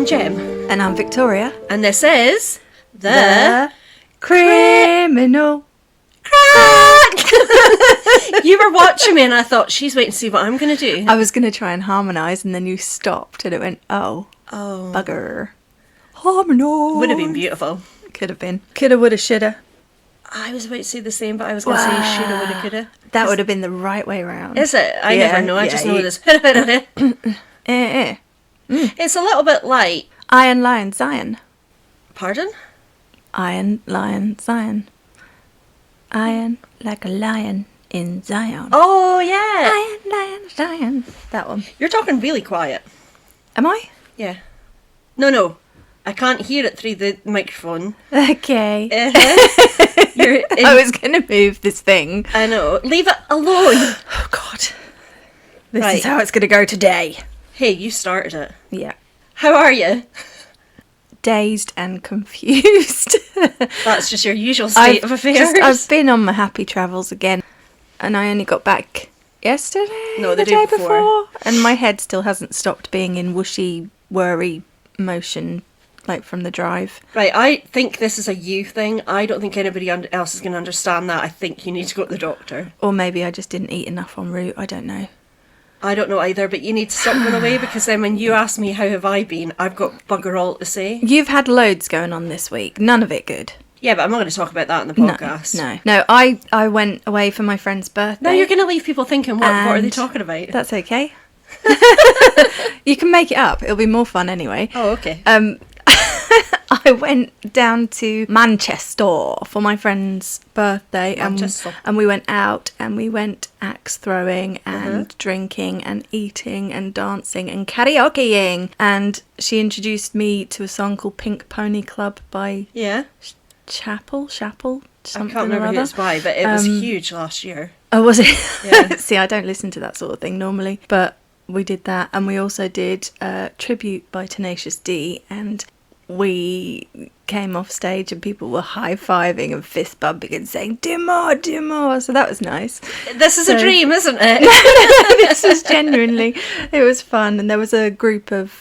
I'm Jem. And I'm Victoria. And this is The Criminal Crack! You were watching me and I thought, she's waiting to see what I'm going to do. I was going to try and harmonise and then you stopped and it went, oh, bugger. Harmonise. Would have been beautiful. Could have been. Coulda, woulda, shoulda. I was about to say the same, but I was going to say shoulda, woulda, coulda. That would have been the right way round. Is it? I never know. I just know this. It's a little bit like... Iron Lion Zion. Pardon? Iron Lion Zion. Iron like a lion in Zion. Oh, yeah. Iron Lion Zion. That one. You're talking really quiet. Am I? Yeah. No. I can't hear it through the microphone. Okay. I was going to move this thing. I know. Leave it alone. Oh, God. This is how it's going to go today. Hey, you started it. Yeah. How are you? Dazed and confused. That's just your usual state of affairs. I've been on my happy travels again, and I only got back yesterday. No, the day before. And my head still hasn't stopped being in whooshy, worry motion, like from the drive. Right, I think this is a you thing. I don't think anybody else is going to understand that. I think you need to go to the doctor. Or maybe I just didn't eat enough en route. I don't know. I don't know either, but you need to stop going away, because then when you ask me how have I been, I've got bugger all to say. You've had loads going on this week. None of it good. Yeah, but I'm not going to talk about that in the podcast. No, I went away for my friend's birthday. Now you're going to leave people thinking, what are they talking about? That's okay. You can make it up. It'll be more fun anyway. Oh, okay. I went down to Manchester for my friend's birthday, and we went out and we went axe throwing and drinking and eating and dancing and karaokeing, and she introduced me to a song called Pink Pony Club by Chapel something. I can't remember who it's by, but it was huge last year. Oh, was it? Yeah. See, I don't listen to that sort of thing normally, but we did that, and we also did Tribute by Tenacious D, and we came off stage and people were high-fiving and fist-bumping and saying, do more, so that was nice. This is a dream, isn't it? No, this was genuinely, it was fun, and there was a group of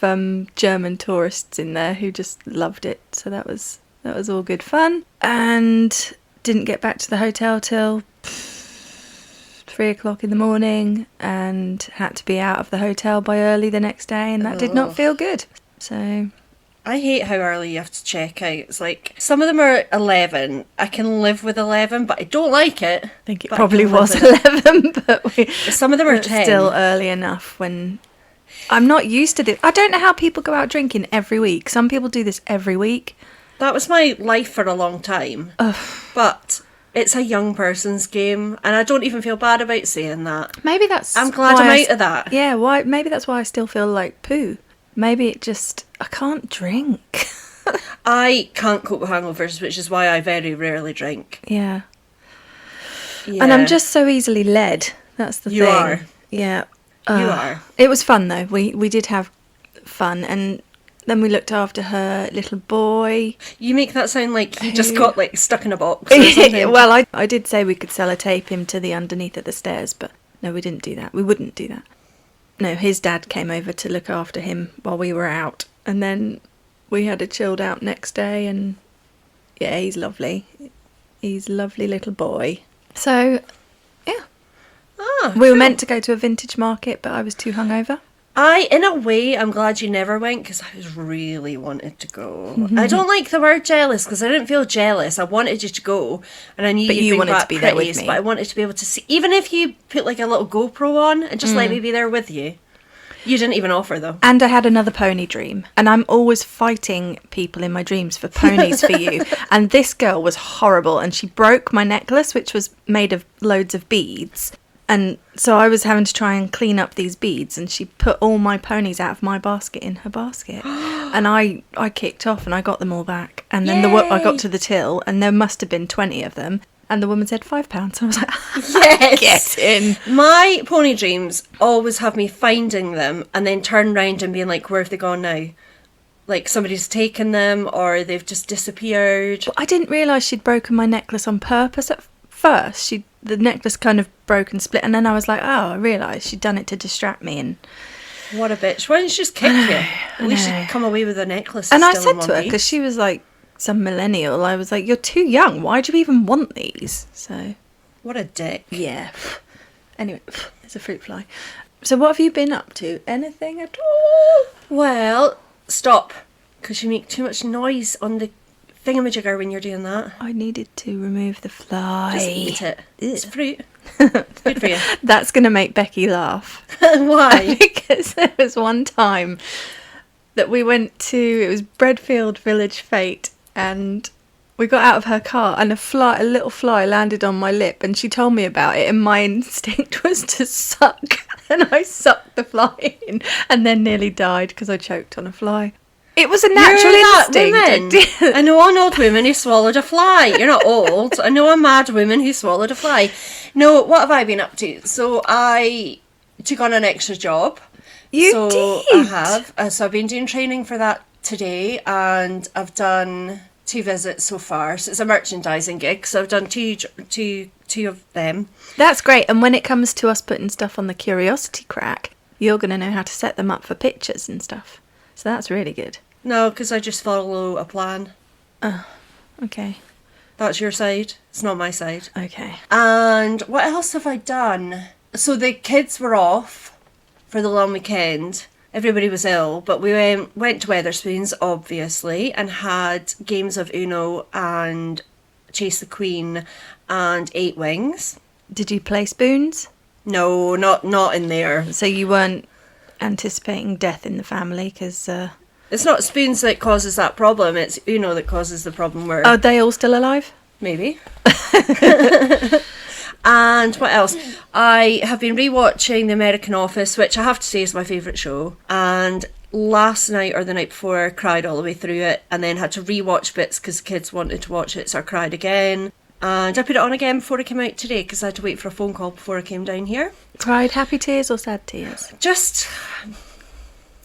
German tourists in there who just loved it, so that was all good fun, and didn't get back to the hotel till 3 o'clock in the morning, and had to be out of the hotel by early the next day, and that did not feel good, so... I hate how early you have to check out. It's like, some of them are 11. I can live with 11, but I don't like it. I think it probably was 11, but some of them are 10. Still early enough when... I'm not used to this. I don't know how people go out drinking every week. Some people do this every week. That was my life for a long time. Ugh. But it's a young person's game, and I don't even feel bad about saying that. Maybe that's... I'm glad I'm out of that. Yeah, why? Maybe that's why I still feel like poo. Maybe it just... I can't drink. I can't cope with hangovers, which is why I very rarely drink. Yeah. And I'm just so easily led. That's the thing. You are. Yeah. You are. It was fun, though. We did have fun. And then we looked after her little boy. You make that sound like he just got, like, stuck in a box or something. Well, I did say we could sellotape him to the underneath of the stairs, but no, we didn't do that. We wouldn't do that. No, his dad came over to look after him while we were out, and then we had a chilled out next day, and yeah, he's lovely. He's a lovely little boy. So, yeah. We were meant to go to a vintage market, but I was too hungover. In a way, I'm glad you never went, because I was really wanted to go. I don't like the word jealous, because I didn't feel jealous. I wanted you to go, and I knew you'd bring back pretties, but I wanted to be able to see, even if you put like a little GoPro on and just let me be there with you. You didn't even offer, though. And I had another pony dream, and I'm always fighting people in my dreams for ponies for you. And this girl was horrible, and she broke my necklace, which was made of loads of beads. And so I was having to try and clean up these beads, and she put all my ponies out of my basket in her basket. And I kicked off, and I got them all back. And then I got to the till, and there must have been 20 of them. And the woman said £5. I was like, yes, get in. My pony dreams always have me finding them and then turn round and being like, where have they gone now? Like somebody's taken them or they've just disappeared. But I didn't realise she'd broken my necklace on purpose at first. The necklace kind of broke and split, and then I was like, oh, I realised she'd done it to distract me. And What a bitch. Why didn't she just kick you? At least she'd come away with a necklace. And I said to her, because she was like some millennial, I was like, you're too young. Why do you even want these? So. What a dick. Yeah. Anyway, there's a fruit fly. So what have you been up to? Anything at all? Well, stop. Because you make too much noise on the thingamajigger when you're doing that. I needed to remove the fly. Just eat it. It's fruit. It's good for you. That's going to make Becky laugh. Why? Because there was one time that we went to, it was Bredfield Village Fete, and we got out of her car and a little fly landed on my lip, and she told me about it, and my instinct was to suck, and I sucked the fly in and then nearly died because I choked on a fly. It was a natural instinct. I know an old woman who swallowed a fly. You're not old. I know a mad woman who swallowed a fly. No, what have I been up to? So I took on an extra job. You did? I have. So I've been doing training for that today, and I've done 2 visits so far. So it's a merchandising gig. So I've done two of them. That's great. And when it comes to us putting stuff on the Curiosity Crack, you're going to know how to set them up for pictures and stuff. So that's really good. No, because I just follow a plan. Oh, okay. That's your side. It's not my side. Okay. And what else have I done? So the kids were off for the long weekend. Everybody was ill, but we went to Wetherspoons, obviously, and had games of Uno and Chase the Queen and 8 Wings. Did you play spoons? No, not in there. So you weren't anticipating death in the family because it's not spoons that causes that problem, it's Uno that causes the problem. Where are they all still alive? Maybe. And what else? I have been rewatching The American Office, which I have to say is my favourite show, and last night or the night before I cried all the way through it, and then had to rewatch bits because the kids wanted to watch it, so I cried again. And I put it on again before it came out today because I had to wait for a phone call before I came down here. Cried happy tears or sad tears? Just,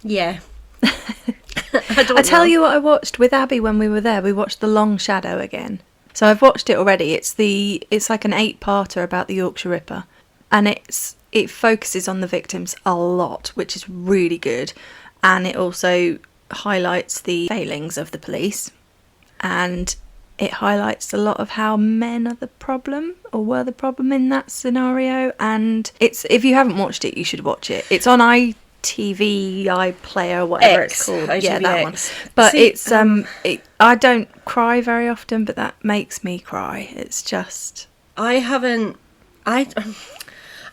yeah. I tell you what I watched with Abby when we were there. We watched The Long Shadow again. So I've watched it already. It's like an 8-parter about the Yorkshire Ripper. And it focuses on the victims a lot, which is really good. And it also highlights the failings of the police. And it highlights a lot of how men are the problem, or were the problem in that scenario. And if you haven't watched it, you should watch it. It's on ITV, iPlayer, whatever it's called. ITVX. Yeah, that one. But see, I don't cry very often, but that makes me cry. It's just... I'm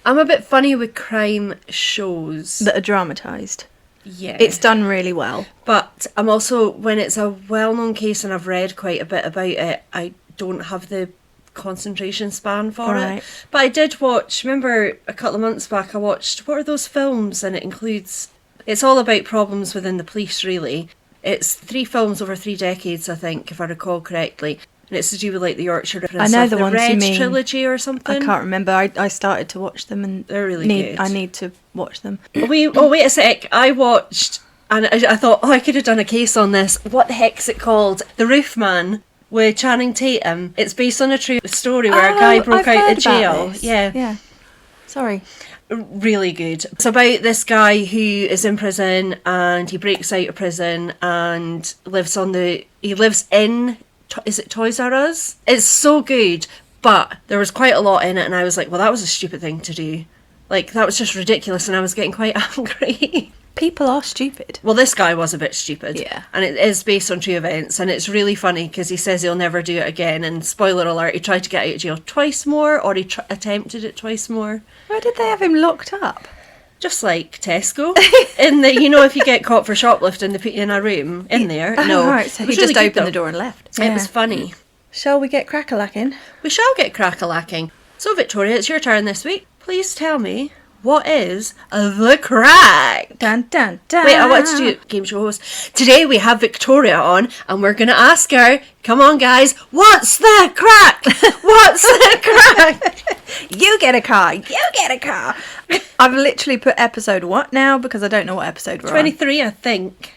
a bit funny with crime shows. That are dramatised. Yeah. It's done really well. But I'm also, when it's a well-known case and I've read quite a bit about it, I don't have the concentration span for it. But I did watch, remember a couple of months back I watched, what are those films? And it's all about problems within the police, really. It's 3 films over 3 decades, I think, if I recall correctly. And it's to do with like the Yorkshire Ripper and I know stuff. the ones Red you mean. Trilogy or something. I can't remember. I started to watch them and they're really good. I need to watch them. Wait a sec. I watched and I thought, I could have done a case on this. What the heck's it called? The Roof Man with Channing Tatum. It's based on a true story where a guy broke out of jail. Yeah. Sorry. Really good. It's about this guy who is in prison and he breaks out of prison and lives in is it Toys R Us? It's so good, but there was quite a lot in it and I was like, well, that was a stupid thing to do. Like, that was just ridiculous and I was getting quite angry. People are stupid. Well, this guy was a bit stupid. Yeah. And it is based on true events and it's really funny because he says he'll never do it again, and spoiler alert, he tried to get out of jail twice more, or he attempted it twice more. Why did they have him locked up? Just like Tesco. In the, if you get caught for shoplifting, they put you in a room in there. No. Right, so he just opened the door and left. It was funny. Shall we get crack-a-lacking? We shall get crack-a-lacking. So, Victoria, it's your turn this week. Please tell me, what is the crack? Dun, dun, dun. Wait, I want to do game show host. Today we have Victoria on and we're going to ask her, come on guys, what's the crack? What's the crack? You get a car. I've literally put episode what now because I don't know what episode we're 23, I think.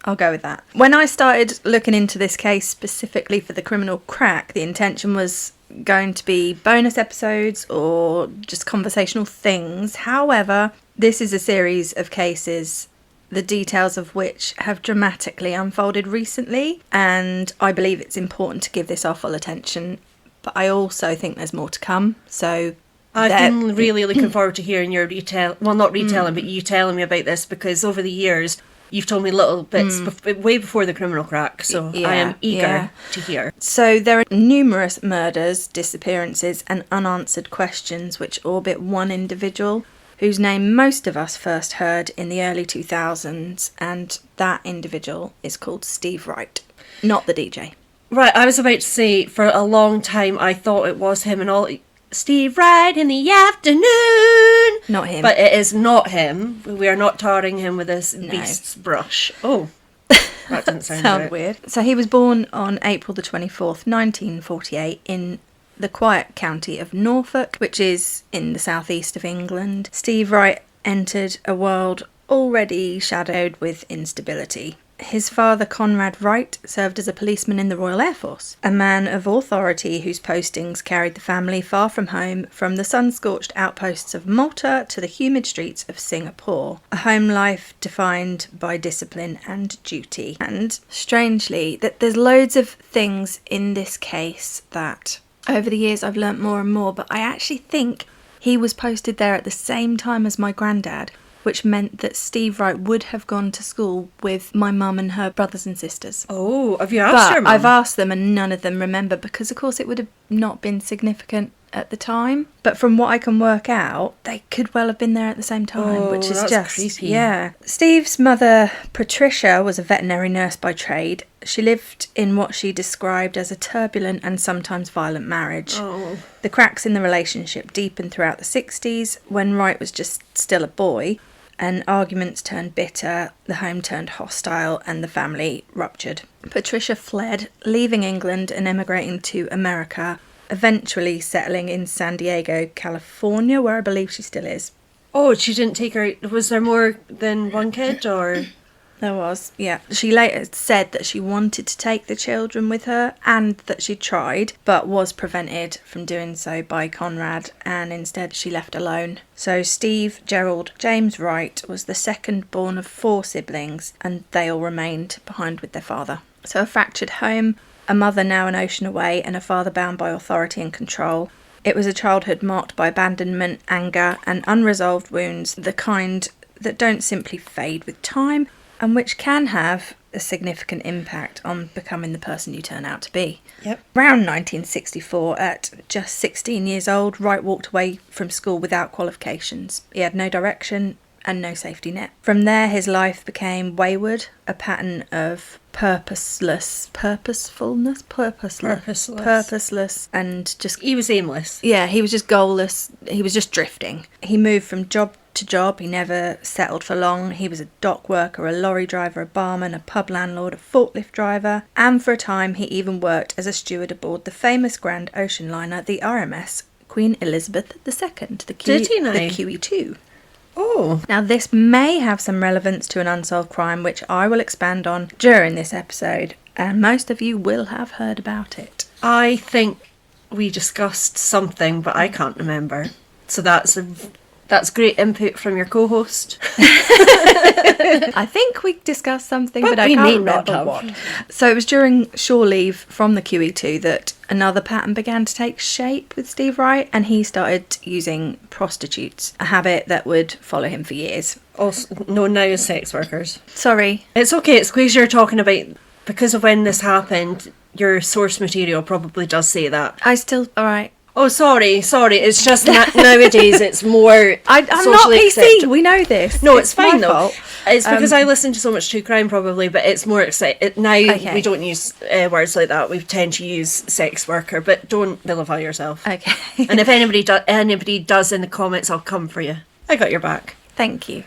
I'll go with that. When I started looking into this case specifically for the criminal crack, the intention was going to be bonus episodes or just conversational things. However, This is a series of cases, the details of which have dramatically unfolded recently, and I believe it's important to give this our full attention, but I also think there's more to come, so... I've been really looking forward to hearing your not retelling, but you telling me about this, because over the years you've told me little bits way before the criminal crack, so I am eager to hear. So there are numerous murders, disappearances and unanswered questions which orbit one individual whose name most of us first heard in the early 2000s, and that individual is called Steve Wright, not the DJ. Right, I was about to say, for a long time I thought it was him and all... Steve Wright in the afternoon. Not him. But it is not him. We are not tarring him with this beast's brush. Oh, that didn't sound weird. So he was born on April the 24th, 1948 in the quiet county of Norfolk, which is in the southeast of England. Steve Wright entered a world already shadowed with instability. His father, Conrad Wright, served as a policeman in the Royal Air Force, a man of authority whose postings carried the family far from home, from the sun-scorched outposts of Malta to the humid streets of Singapore, a home life defined by discipline and duty. And, strangely, that there's loads of things in this case that, over the years, I've learnt more and more, but I actually think he was posted there at the same time as my granddad, which meant that Steve Wright would have gone to school with my mum and her brothers and sisters. Oh, have you asked your mum? I've asked them and none of them remember, because of course it would have not been significant at the time. But from what I can work out, they could well have been there at the same time, which is just creepy. Yeah. Steve's mother, Patricia, was a veterinary nurse by trade. She lived in what she described as a turbulent and sometimes violent marriage. Oh. The cracks in the relationship deepened throughout the 60s, when Wright was just still a boy, and arguments turned bitter, the home turned hostile, and the family ruptured. Patricia fled, leaving England and emigrating to America, eventually settling in San Diego, California, where I believe she still is. Oh, she didn't take her... Was there more than one kid, or...? There was, yeah. She later said that she wanted to take the children with her and that she tried, but was prevented from doing so by Conrad, and instead she left alone. So Steve Gerald James Wright was the second born of 4 siblings, and they all remained behind with their father. So a fractured home, a mother now an ocean away, and a father bound by authority and control. It was a childhood marked by abandonment, anger, and unresolved wounds, the kind that don't simply fade with time, and which can have a significant impact on becoming the person you turn out to be. Yep. Around 1964, at just 16 years old, Wright walked away from school without qualifications. He had no direction and no safety net. From there, his life became wayward, a pattern of purposeless, and just... He was aimless. Yeah, he was just goalless. He was just drifting. He moved from job to job. He never settled for long. He was a dock worker, a lorry driver, a barman, a pub landlord, a forklift driver, and for a time he even worked as a steward aboard the famous grand ocean liner, the RMS Queen Elizabeth II, the QE2. Oh. Now this may have some relevance to an unsolved crime, which I will expand on during this episode, and most of you will have heard about it. I think we discussed something, but I can't remember. So that's great input from your co-host. I think we discussed something, but I can't remember what. So it was during shore leave from the QE2 that another pattern began to take shape with Steve Wright, and he started using prostitutes, a habit that would follow him for years. Also known now as sex workers. Sorry. It's okay, it's because you're talking about, because of when this happened, your source material probably does say that. Alright. Oh, sorry. It's just nowadays it's more I'm not PC, acceptable. We know this. No, it's fine though. Fault. It's because I listen to so much true crime probably, but it's more exciting. Now we don't use words like that. We tend to use sex worker, but don't vilify yourself. Okay. And if anybody does in the comments, I'll come for you. I got your back. Thank you.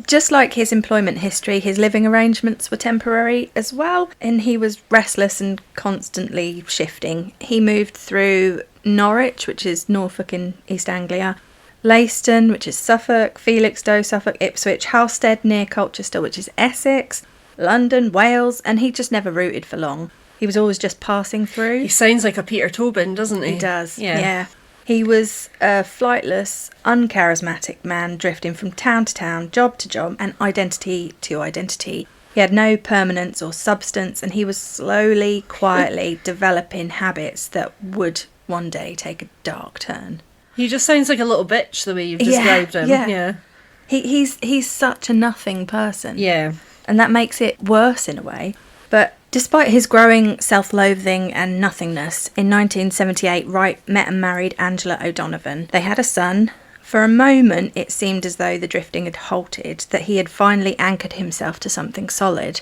Just like his employment history, his living arrangements were temporary as well, and he was restless and constantly shifting. He moved through Norwich, which is Norfolk in East Anglia, Leiston, which is Suffolk, Felixstowe, Suffolk, Ipswich, Halstead near Colchester, which is Essex, London, Wales, and he just never rooted for long. He was always just passing through. He sounds like a Peter Tobin, doesn't he? He does, yeah. He was a flightless, uncharismatic man drifting from town to town, job to job, and identity to identity. He had no permanence or substance, and he was slowly, quietly developing habits that would one day take a dark turn. He just sounds like a little bitch the way you've described him. Yeah. He's such a nothing person. Yeah. And that makes it worse in a way. But despite his growing self-loathing and nothingness, in 1978, Wright met and married Angela O'Donovan. They had a son. For a moment, it seemed as though the drifting had halted, that he had finally anchored himself to something solid.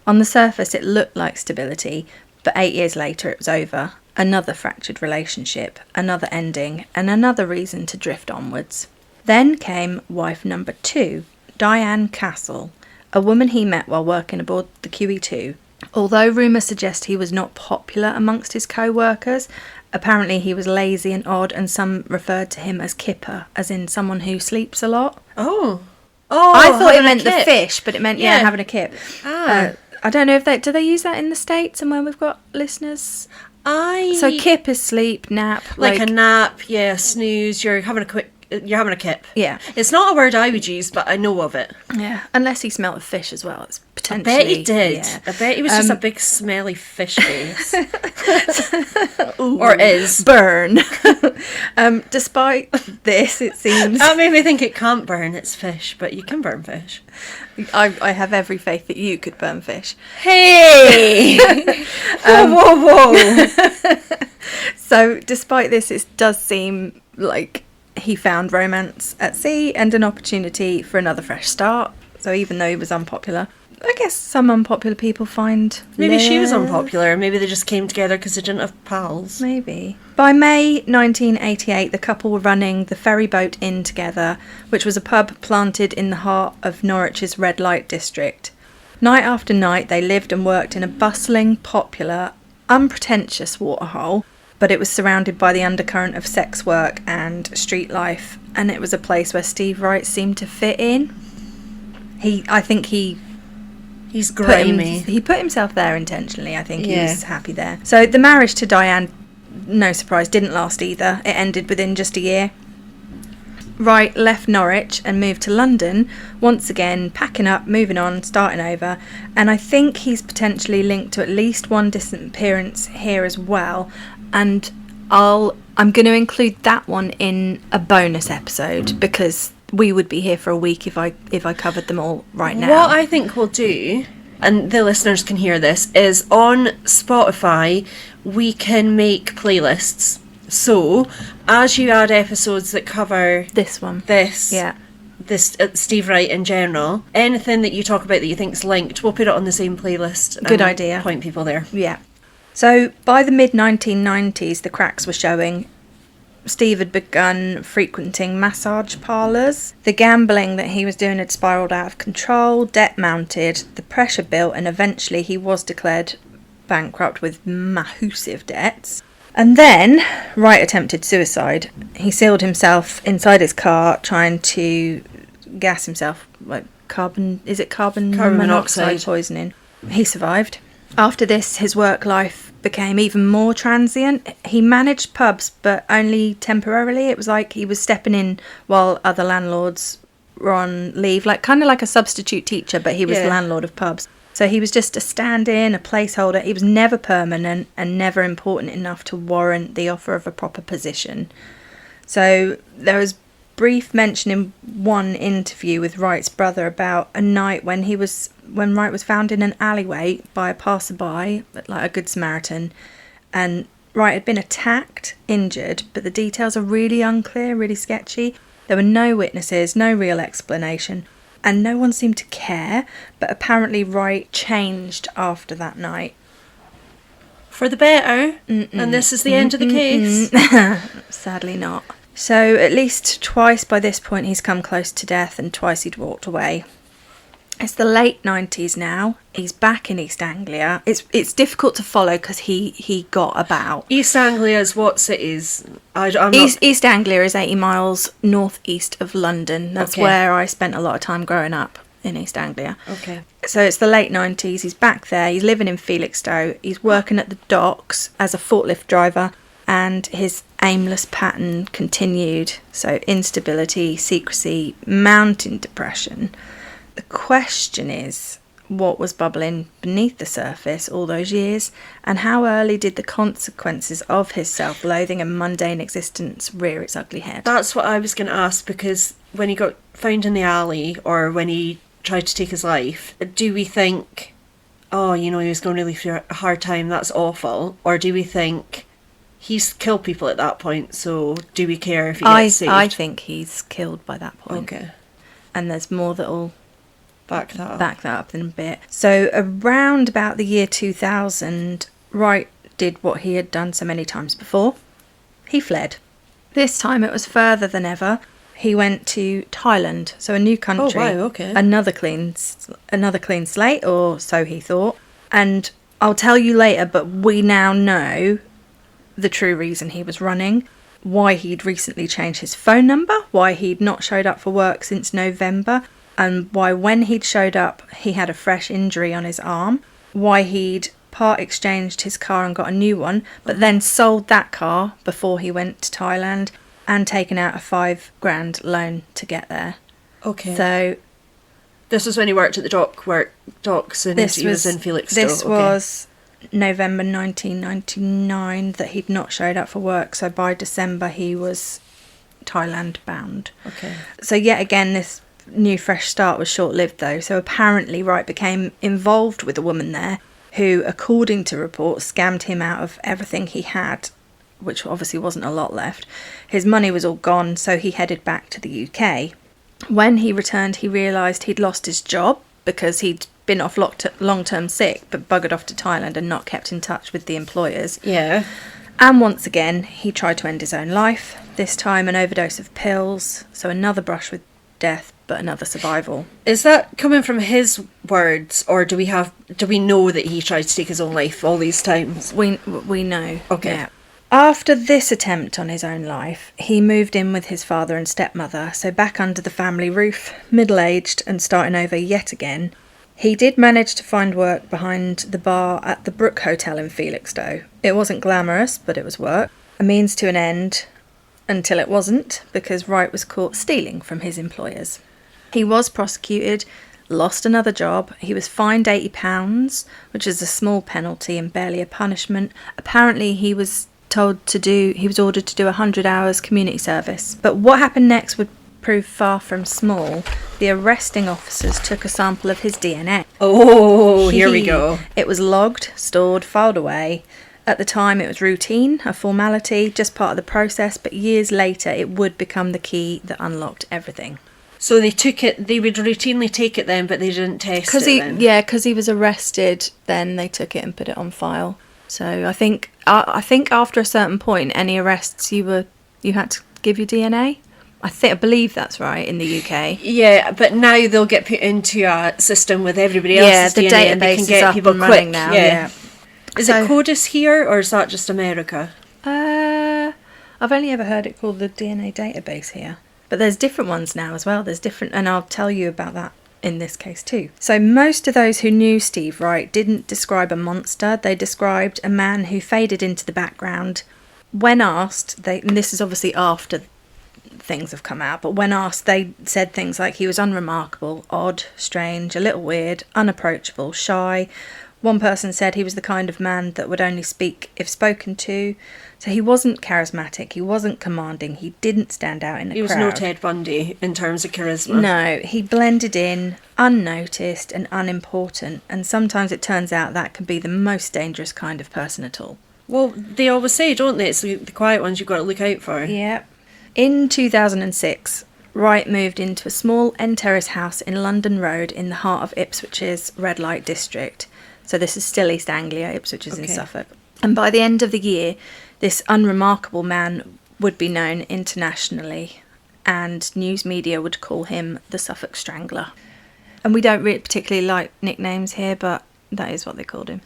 On the surface, it looked like stability, but 8 years later, it was over. Another fractured relationship, another ending, and another reason to drift onwards. Then came wife number 2, Diane Castle, a woman he met while working aboard the QE2. Although rumours suggest he was not popular amongst his co-workers, apparently he was lazy and odd, and some referred to him as kipper, as in someone who sleeps a lot. Oh, I thought it meant the fish, but it meant, having a kip. I don't know if do they use that in the States and where we've got listeners? So kip is sleep, nap. Like a nap, snooze, you're having a kip. Yeah. It's not a word I would use, but I know of it. Yeah. Unless he smelt of fish as well. It's potentially... I bet he did. Yeah. I bet he was just a big smelly fish face. Or is. Burn. Despite this, it seems... That made me think it can't burn, it's fish, but you can burn fish. I have every faith that you could burn fish. Hey! Whoa. So, despite this, it does seem like he found romance at sea and an opportunity for another fresh start. So even though he was unpopular, I guess some unpopular people find... Maybe she was unpopular, maybe they just came together because they didn't have pals. Maybe. By May 1988, the couple were running the Ferry Boat Inn together, which was a pub planted in the heart of Norwich's red light district. Night after night, they lived and worked in a bustling, popular, unpretentious waterhole, but it was surrounded by the undercurrent of sex work and street life, and it was a place where Steve Wright seemed to fit in. I think he's grimy. He put himself there intentionally. I think he was happy there. So the marriage to Diane, no surprise, didn't last either. It ended within just a year. Wright left Norwich and moved to London, once again packing up, moving on, starting over, and I think he's potentially linked to at least one disappearance here as well, and I'm going to include that one in a bonus episode because we would be here for a week if I covered them all right now. What I think we'll do, and the listeners can hear this, is on Spotify we can make playlists. So, as you add episodes that cover this, Steve Wright in general, anything that you talk about that you think's linked, we'll put it on the same playlist. Good idea. Point people there. Yeah. So, by the mid-1990s, the cracks were showing. Steve had begun frequenting massage parlours. The gambling that he was doing had spiralled out of control, debt mounted, the pressure built, and eventually he was declared bankrupt with massive debts. And then Wright attempted suicide. He sealed himself inside his car, trying to gas himself, like carbon monoxide poisoning. He survived. After this, his work life became even more transient. He managed pubs, but only temporarily. It was like he was stepping in while other landlords were on leave, kind of like a substitute teacher, but he was the landlord of pubs. So he was just a stand-in, a placeholder. He was never permanent and never important enough to warrant the offer of a proper position. So there was brief mention in one interview with Wright's brother about a night when Wright was found in an alleyway by a passerby, like a good Samaritan, and Wright had been attacked, injured, but the details are really unclear, really sketchy. There were no witnesses, no real explanation, and no one seemed to care, but apparently Wright changed after that night. For the better? And this is the end of the case? Sadly not. So at least twice by this point he's come close to death, and twice he'd walked away. It's the late 90s now. He's back in East Anglia. It's difficult to follow because he got about. East Anglia is what cities? East Anglia is 80 miles northeast of London. That's where I spent a lot of time growing up, in East Anglia. Okay. So it's the late 90s. He's back there. He's living in Felixstowe. He's working at the docks as a forklift driver. and his aimless pattern continued. So instability, secrecy, mounting depression. The question is, what was bubbling beneath the surface all those years, and how early did the consequences of his self-loathing and mundane existence rear its ugly head? That's what I was going to ask, because when he got found in the alley, or when he tried to take his life, do we think, oh, you know, he was going really through a hard time, that's awful? Or do we think he's killed people at that point, so do we care if he gets saved? I think he's killed by that point. Okay. And there's more that'll back that up in a bit. So around about the year 2000, Wright did what he had done so many times before. He fled. This time it was further than ever. He went to Thailand, so a new country. Oh, wow, okay. Another clean slate, or so he thought. And I'll tell you later, but we now know the true reason he was running, why he'd recently changed his phone number, why he'd not showed up for work since November, and why when he'd showed up he had a fresh injury on his arm, why he'd part exchanged his car and got a new one, but then sold that car before he went to Thailand, and taken out a $5,000 loan to get there. Okay. So this was when he worked at the docks, and he was in Felixstowe. This was November 1999 that he'd not showed up for work, so by December he was Thailand bound. Okay. So yet again, this new fresh start was short-lived though. So apparently Wright became involved with a woman there who, according to reports, scammed him out of everything he had, which obviously wasn't a lot left. His money was all gone, so he headed back to the UK. When he returned, he realised he'd lost his job because he'd been off long-term sick, but buggered off to Thailand and not kept in touch with the employers. Yeah. And once again, he tried to end his own life, this time an overdose of pills, so another brush with death, but another survival. Is that coming from his words, or do we know that he tried to take his own life all these times? We know. Okay. Yeah. After this attempt on his own life, he moved in with his father and stepmother, so back under the family roof, middle-aged and starting over yet again. He did manage to find work behind the bar at the Brook Hotel in Felixstowe. It wasn't glamorous, but it was work. A means to an end, until it wasn't, because Wright was caught stealing from his employers. He was prosecuted, lost another job. He was fined £80, which is a small penalty and barely a punishment. Apparently he was ordered to do 100 hours community service. But what happened next would prove far from small. The arresting officers took a sample of his DNA. Oh, here we go. It was logged, stored, filed away. At the time it was routine, a formality, just part of the process, but years later it would become the key that unlocked everything. So they would routinely take it then, but they didn't test it then? Yeah, because he was arrested, then they took it and put it on file. So I think after a certain point, any arrests you had to give your DNA. I believe that's right in the UK. Yeah, but now they'll get put into a system with everybody else's DNA, and they can get people quick now. Yeah. Is it CODIS here, or is that just America? I've only ever heard it called the DNA database here. But there's different ones now as well. And I'll tell you about that in this case too. So most of those who knew Steve Wright didn't describe a monster. They described a man who faded into the background. When asked, and this is obviously after things have come out, but when asked, they said things like he was unremarkable, odd, strange, a little weird, unapproachable, shy. One person said he was the kind of man that would only speak if spoken to. So he wasn't charismatic, he wasn't commanding, he didn't stand out in a crowd. He was no Ted Bundy in terms of charisma. No, he blended in, unnoticed and unimportant, and sometimes it turns out that can be the most dangerous kind of person at all. Well, they always say, don't they? It's the quiet ones you've got to look out for. Yeah. In 2006, Wright moved into a small end-terrace house in London Road in the heart of Ipswich's red light district. So this is still East Anglia, Ipswich is in Suffolk. And by the end of the year, this unremarkable man would be known internationally, and news media would call him the Suffolk Strangler. And we don't really particularly like nicknames here, but that is what they called him.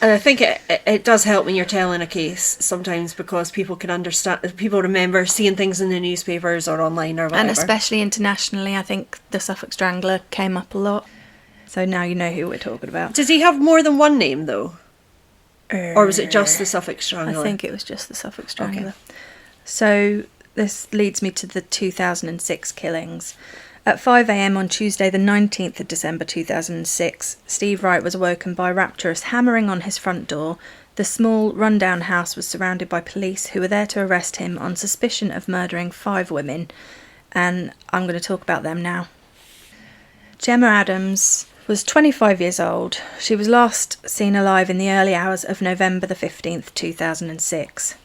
I think it does help when you're telling a case sometimes, because people can understand, people remember seeing things in the newspapers or online or whatever. And especially internationally, I think the Suffolk Strangler came up a lot. So now you know who we're talking about. Does he have more than one name though? Or was it just the Suffolk Strangler? I think it was just the Suffolk Strangler. Okay. So this leads me to the 2006 killings. At 5 a.m. on Tuesday the 19th of December 2006, Steve Wright was awoken by rapturous hammering on his front door. The small, rundown house was surrounded by police who were there to arrest him on suspicion of murdering 5 women. And I'm going to talk about them now. Gemma Adams was 25 years old. She was last seen alive in the early hours of November the 15th, 2006.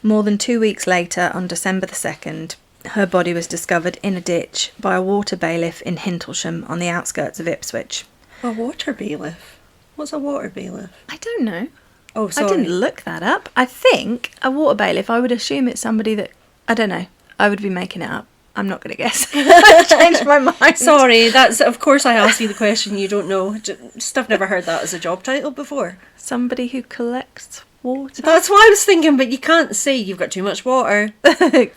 More than 2 weeks later, on December the 2nd, her body was discovered in a ditch by a water bailiff in Hintlesham on the outskirts of Ipswich. A water bailiff? What's a water bailiff? I don't know. Oh, sorry. I didn't look that up. I think a water bailiff, I would assume it's somebody that... I don't know. I would be making it up. I'm not going to guess. I changed my mind. Sorry, that's of course I asked you the question you don't know. Just I've never heard that as a job title before. Somebody who collects water. That's what I was thinking, but you can't say you've got too much water.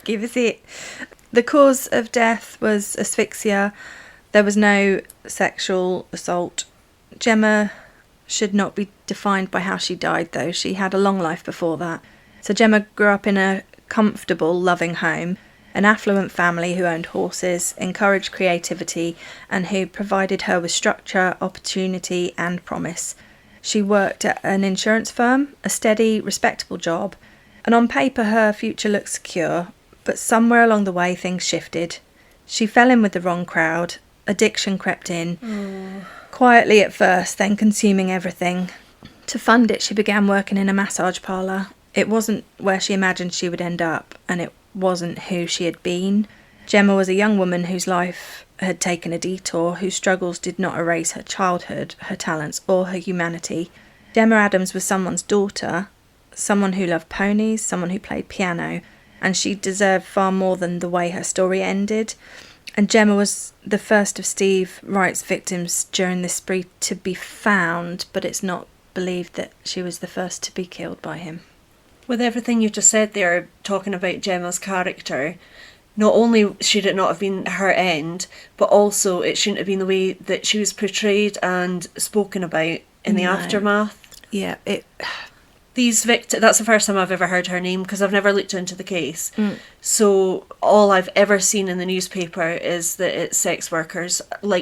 Give us it. The cause of death was asphyxia. There was no sexual assault. Gemma should not be defined by how she died, though. She had a long life before that. So Gemma grew up in a comfortable, loving home. An affluent family who owned horses, encouraged creativity, and who provided her with structure, opportunity, and promise. She worked at an insurance firm, a steady, respectable job, and on paper her future looked secure, but somewhere along the way things shifted. She fell in with the wrong crowd, addiction crept in, quietly at first, then consuming everything. To fund it, she began working in a massage parlour. It wasn't where she imagined she would end up, and it wasn't who she had been. Gemma was a young woman whose life had taken a detour, whose struggles did not erase her childhood, her talents, or her humanity. Gemma Adams was someone's daughter, someone who loved ponies, someone who played piano, and she deserved far more than the way her story ended. And Gemma was the first of Steve Wright's victims during this spree to be found, but it's not believed that she was the first to be killed by him. With everything you just said there, talking about Gemma's character, not only should it not have been her end, but also it shouldn't have been the way that she was portrayed and spoken about in the aftermath. Yeah, These victims, that's the first time I've ever heard her name because I've never looked into the case. So all I've ever seen in the newspaper is that it's sex workers,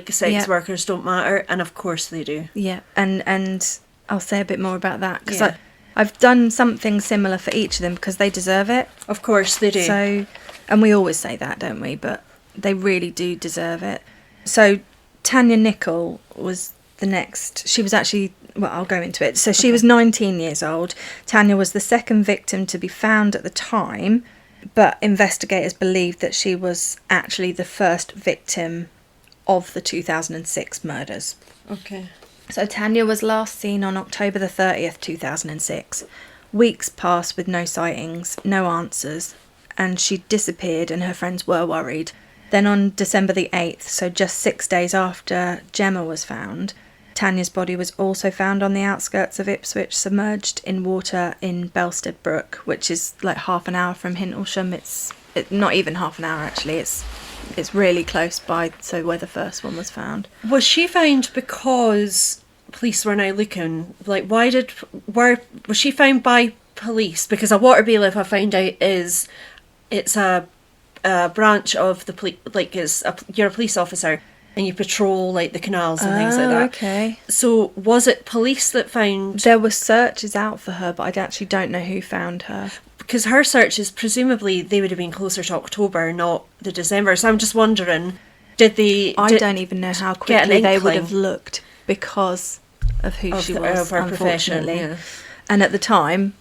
sex workers don't matter, and of course they do. Yeah, and I'll say a bit more about that because I've done something similar for each of them because they deserve it. Of course they do. So, and we always say that, don't we? But they really do deserve it. So Tanya Nicol was the next. She was actually, well, I'll go into it. So she was 19 years old. Tanya was the second victim to be found at the time, but investigators believed that she was actually the first victim of the 2006 murders. Okay. So Tanya was last seen on October the 30th, 2006. Weeks passed with no sightings, no answers, and she disappeared and her friends were worried. Then on December the 8th, so just 6 days after Gemma was found, Tanya's body was also found on the outskirts of Ipswich, submerged in water in Belstead Brook, which is like half an hour from Hintlesham. It's not even half an hour, actually. It's really close by, so where the first one was found. Was she found because police were now looking? Like, was she found by police? Because a water bailiff, I found out, it's a branch of the police. Like, you're a police officer and you patrol like the canals and things like that. Okay. So was it police that found? There were searches out for her, but I actually don't know who found her. Because her searches, presumably, they would have been closer to October, not the December. So I'm just wondering, I don't even know how quickly they would have looked because of who she was, of her profession. Yeah. And at the time,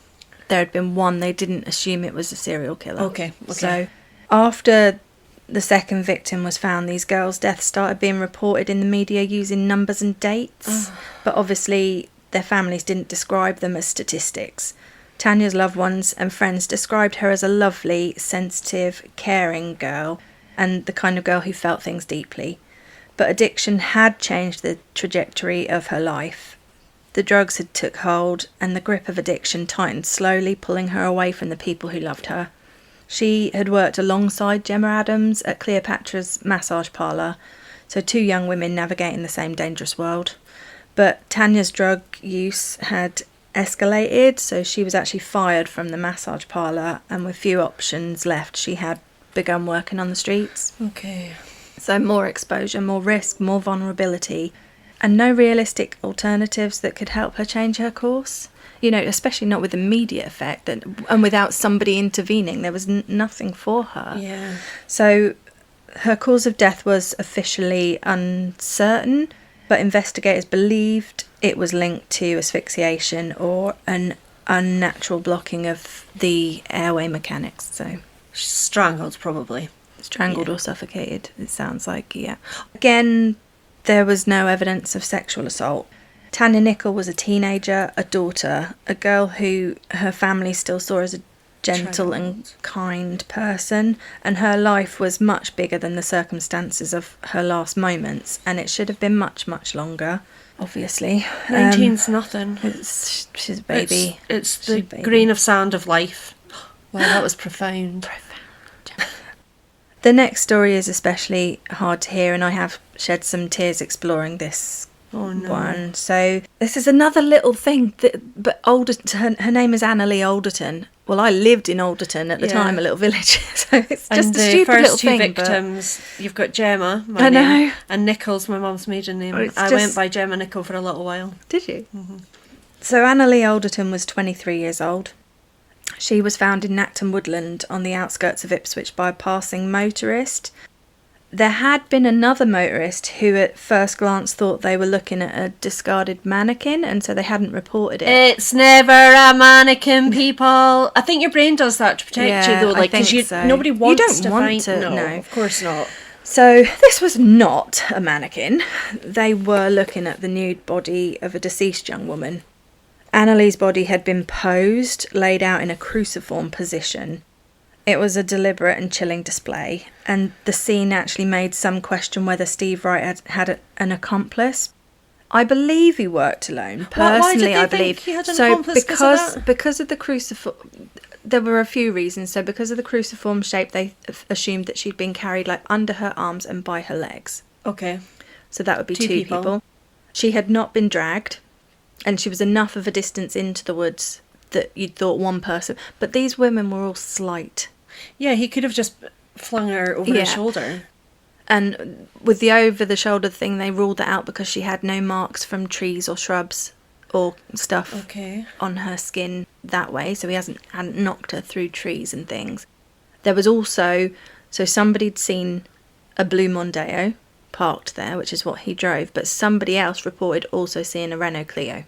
there had been one. They didn't assume it was a serial killer. Okay. So after the second victim was found, these girls' deaths started being reported in the media using numbers and dates. But obviously, their families didn't describe them as statistics. Tanya's loved ones and friends described her as a lovely, sensitive, caring girl and the kind of girl who felt things deeply. But addiction had changed the trajectory of her life. The drugs had took hold and the grip of addiction tightened slowly, pulling her away from the people who loved her. She had worked alongside Gemma Adams at Cleopatra's massage parlour, so 2 young women navigating the same dangerous world. But Tanya's drug use had escalated, so she was actually fired from the massage parlour, and with few options left, she had begun working on the streets. Okay. So more exposure, more risk, more vulnerability, and no realistic alternatives that could help her change her course. Especially not with immediate effect, and without somebody intervening. There was nothing for her. Yeah. So her cause of death was officially uncertain, but investigators believed it was linked to asphyxiation or an unnatural blocking of the airway mechanics. So strangled, probably. Strangled or suffocated, it sounds like, yeah. Again, there was no evidence of sexual assault. Tanya Nicol was a teenager, a daughter, a girl who her family still saw as a gentle and kind person, and her life was much bigger than the circumstances of her last moments, and it should have been much, much longer, obviously. 19's nothing. She's a baby. It's the grain of sand of life. Wow, that was profound. The next story is especially hard to hear, and I have shed some tears exploring this one. So this is another little thing, but Alderton, her name is Annalee Alderton. Well, I lived in Alderton at the time, a little village, so it's just a stupid little thing. And the first two victims, you've got Gemma, my name, and Nicol's my mum's maiden name. I went by Gemma Nicol for a little while. Did you? Mm-hmm. So Annalee Alderton was 23 years old. She was found in Nacton Woodland on the outskirts of Ipswich by a passing motorist. There had been another motorist who at first glance thought they were looking at a discarded mannequin, and so they hadn't reported it. It's never a mannequin, people. I think your brain does that to protect you, though. Because nobody wants to find... No, of course not. So this was not a mannequin. They were looking at the nude body of a deceased young woman. Annalee's body had been posed, laid out in a cruciform position. It was a deliberate and chilling display, and the scene actually made some question whether Steve Wright had an accomplice. I believe he worked alone. Personally, I believe. He had an accomplice because of the cruciform, there were a few reasons. So because of the cruciform shape, they assumed that she'd been carried under her arms and by her legs. Okay. So that would be two people. She had not been dragged, and she was enough of a distance into the woods that you'd thought one person. But these women were all slight. Yeah, he could have just flung her over his shoulder. And with the over-the-shoulder thing, they ruled that out because she had no marks from trees or shrubs or stuff on her skin that way. So he hadn't knocked her through trees and things. There was also... So somebody'd seen a blue Mondeo parked there, which is what he drove. But somebody else reported also seeing a Renault Clio.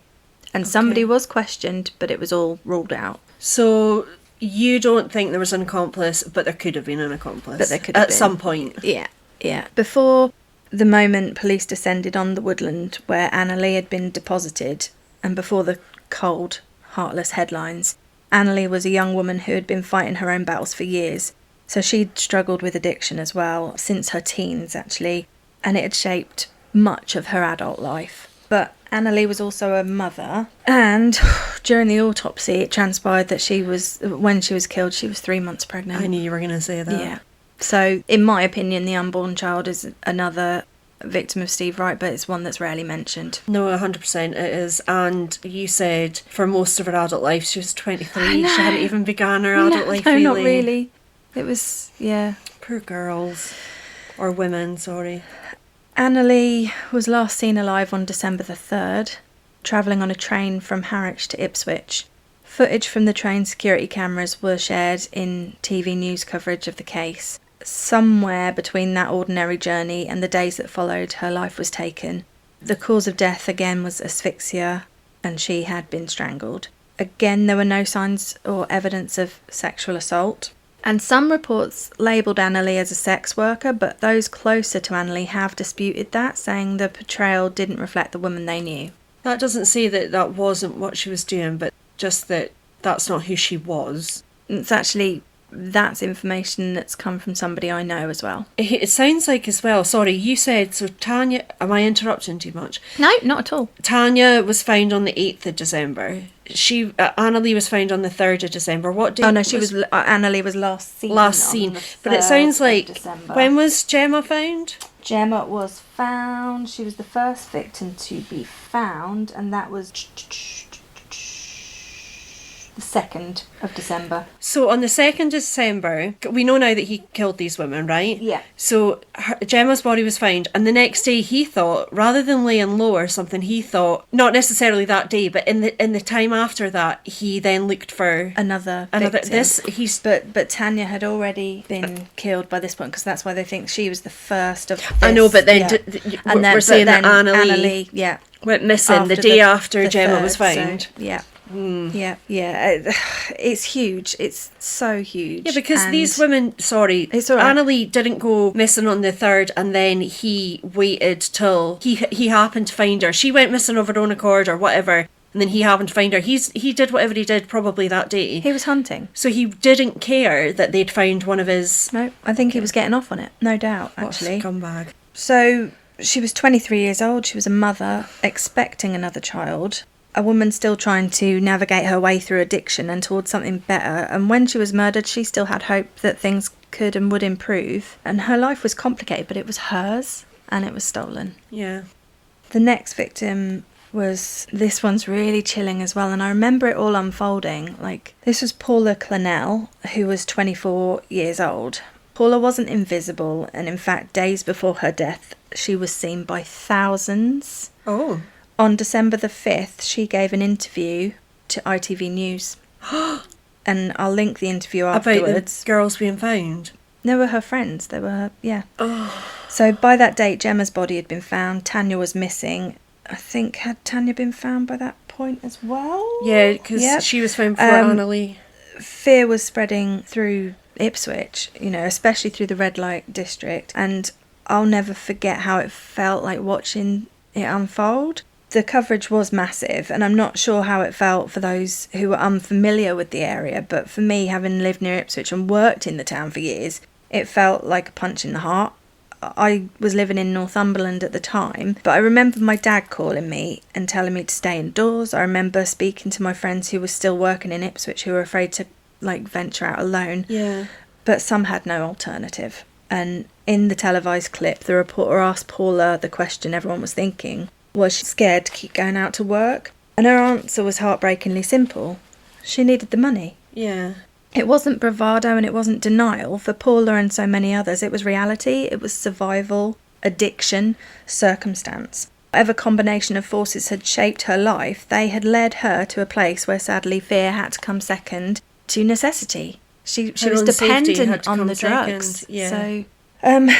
And somebody was questioned, but it was all ruled out. So you don't think there was an accomplice, but there could have been an accomplice. But there could have been. At some point. Yeah. Before the moment police descended on the woodland where Annalee had been deposited, and before the cold, heartless headlines, Annalee was a young woman who had been fighting her own battles for years. So she'd struggled with addiction as well, since her teens actually, and it had shaped much of her adult life. But Annalee was also a mother, and during the autopsy it transpired that when she was killed, she was 3 months pregnant. I knew you were going to say that. Yeah. So, in my opinion, the unborn child is another victim of Steve Wright, but it's one that's rarely mentioned. No, 100% it is. And you said for most of her adult life she was 23. She hadn't even begun her adult life, really. No, not really. It was, yeah. Poor girls. Or women, sorry. Annalee was last seen alive on December the 3rd, travelling on a train from Harwich to Ipswich. Footage from the train security cameras were shared in TV news coverage of the case. Somewhere between that ordinary journey and the days that followed, her life was taken. The cause of death again was asphyxia, and she had been strangled. Again, there were no signs or evidence of sexual assault. And some reports labelled Annalee as a sex worker, but those closer to Annalee have disputed that, saying the portrayal didn't reflect the woman they knew. That doesn't say that wasn't what she was doing, but just that that's not who she was. That's information that's come from somebody I know as well. It sounds like as well, sorry, you said, so Tanya, am I interrupting too much? No, not at all. Tanya was found on the 8th of December. Annalee was found on the 3rd of December. What day? Oh no, Annalee was last seen. But it sounds like, when was Gemma found? Gemma was found, she was the first victim to be found, and that was the 2nd of December. So on the 2nd of December, we know now that he killed these women, right? Yeah. So Gemma's body was found, and the next day he thought, rather than laying low or something, he thought, not necessarily that day, but in the time after that, he then looked for another victim. But Tanya had already been killed by this point, because that's why they think she was the first of this. I know, but then we're saying that Anna Lee went missing the day after Gemma was found. So, yeah. It's huge. It's so huge. Yeah, because these women, it's all right. Anna Lee didn't go missing on the 3rd, and then he waited till he happened to find her. She went missing of her own accord or whatever, and then he happened to find her. He did whatever he did probably that day. He was hunting. So he didn't care that they'd found one of his... No, I think he was getting off on it. No doubt, actually. What a scumbag. So she was 23 years old. She was a mother, expecting another child. A woman still trying to navigate her way through addiction and towards something better. And when she was murdered, she still had hope that things could and would improve. And her life was complicated, but it was hers, and it was stolen. Yeah. The next victim this one's really chilling as well, and I remember it all unfolding. This was Paula Clennell, who was 24 years old. Paula wasn't invisible, and in fact, days before her death, she was seen by thousands. Oh. On December the 5th, she gave an interview to ITV News. And I'll link the interview afterwards. About the girls being found? They were her friends. They were her, yeah. Oh. So by that date, Gemma's body had been found. Tanya was missing. I think, had Tanya been found by that point as well? Yeah, because she was found before Anna Lee. Fear was spreading through Ipswich, especially through the red light district. And I'll never forget how it felt like watching it unfold. The coverage was massive, and I'm not sure how it felt for those who were unfamiliar with the area, but for me, having lived near Ipswich and worked in the town for years, it felt like a punch in the heart. I was living in Northumberland at the time, but I remember my dad calling me and telling me to stay indoors. I remember speaking to my friends who were still working in Ipswich who were afraid to venture out alone. Yeah. But some had no alternative. And in the televised clip, the reporter asked Paula the question everyone was thinking: was she scared to keep going out to work? And her answer was heartbreakingly simple. She needed the money. Yeah. It wasn't bravado and it wasn't denial. For Paula and so many others, it was reality. It was survival, addiction, circumstance. Whatever combination of forces had shaped her life, they had led her to a place where sadly fear had to come second to necessity. She was dependent on the drugs. Yeah. So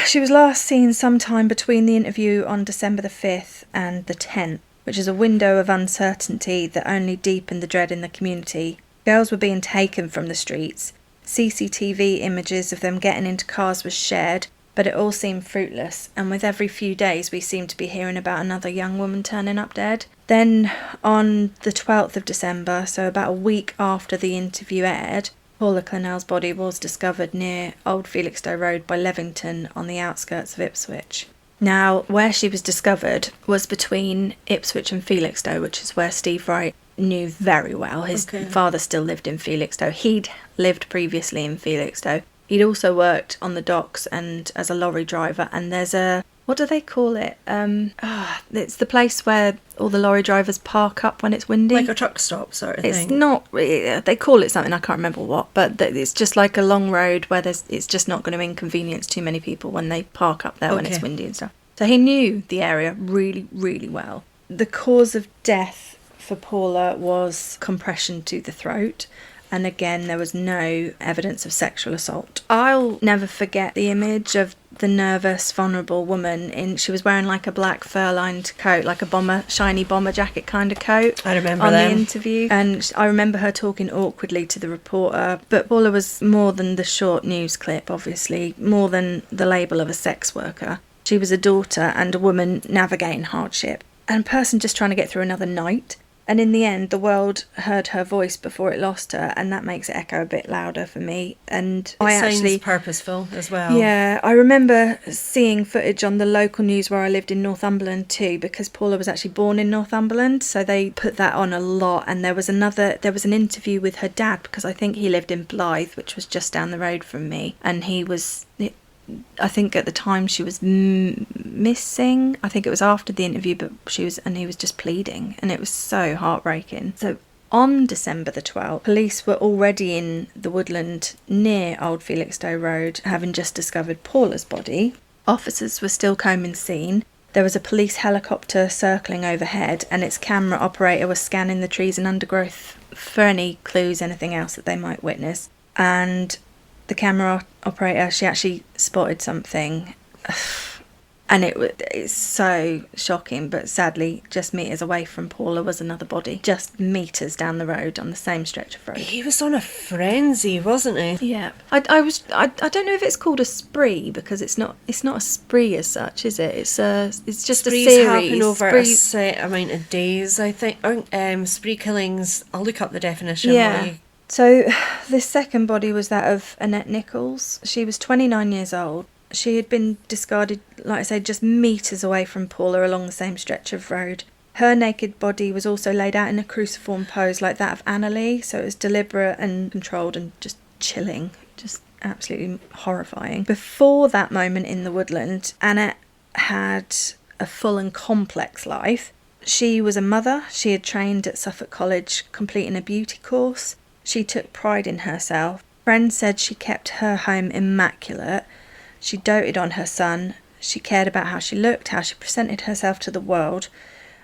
she was last seen sometime between the interview on December the 5th and the 10th, which is a window of uncertainty that only deepened the dread in the community. Girls were being taken from the streets. CCTV images of them getting into cars was shared, but it all seemed fruitless, and with every few days we seemed to be hearing about another young woman turning up dead. Then, on the 12th of December, so about a week after the interview aired, Paula Clennell's body was discovered near Old Felixstowe Road by Levington on the outskirts of Ipswich. Now, where she was discovered was between Ipswich and Felixstowe, which is where Steve Wright knew very well. His father still lived in Felixstowe. He'd lived previously in Felixstowe. He'd also worked on the docks and as a lorry driver. And there's what do they call it? It's the place where all the lorry drivers park up when it's windy. Like a truck stop sort of thing. It's not, they call it something, I can't remember what, but it's just like a long road where it's just not going to inconvenience too many people when they park up there when it's windy and stuff. So he knew the area really, really well. The cause of death for Paula was compression to the throat, and again there was no evidence of sexual assault. I'll never forget the image of the nervous, vulnerable woman. She was wearing like a black fur-lined coat, like a shiny bomber jacket kind of coat. I remember on them. The interview, and I remember her talking awkwardly to the reporter. But Paula was more than the short news clip, obviously, more than the label of a sex worker. She was a daughter and a woman navigating hardship, and a person just trying to get through another night. And in the end, the world heard her voice before it lost her, and that makes it echo a bit louder for me. And it sounds purposeful as well. Yeah, I remember seeing footage on the local news where I lived in Northumberland too, because Paula was actually born in Northumberland, so they put that on a lot. And there was an interview with her dad, because I think he lived in Blythe, which was just down the road from me, and I think at the time she was missing. I think it was after the interview, but he was just pleading, and it was so heartbreaking. So On December the 12th, police were already in the woodland near Old Felixstowe Road, having just discovered Paula's body. Officers were still combing the scene. There was a police helicopter circling overhead, and its camera operator was scanning the trees and undergrowth for any clues, anything else that they might witness. And the camera operator, she actually spotted something. And it's so shocking, but sadly, just meters away from Paula was another body. Just meters down the road on the same stretch of road. He was on a frenzy, wasn't he? Yeah. I don't know if it's called a spree, because it's not a spree as such, is it? It's just Sprees a series. happen over a set amount of days, I think. Spree killings, I'll look up the definition. Yeah. So this second body was that of Annette Nichols. She was 29 years old. She had been discarded, like I say, just metres away from Paula along the same stretch of road. Her naked body was also laid out in a cruciform pose like that of Annalee, so it was deliberate and controlled and just chilling, just absolutely horrifying. Before that moment in the woodland, Annette had a full and complex life. She was a mother. She had trained at Suffolk College, completing a beauty course. She took pride in herself. Friends said she kept her home immaculate. She doted on her son. She cared about how she looked, how she presented herself to the world.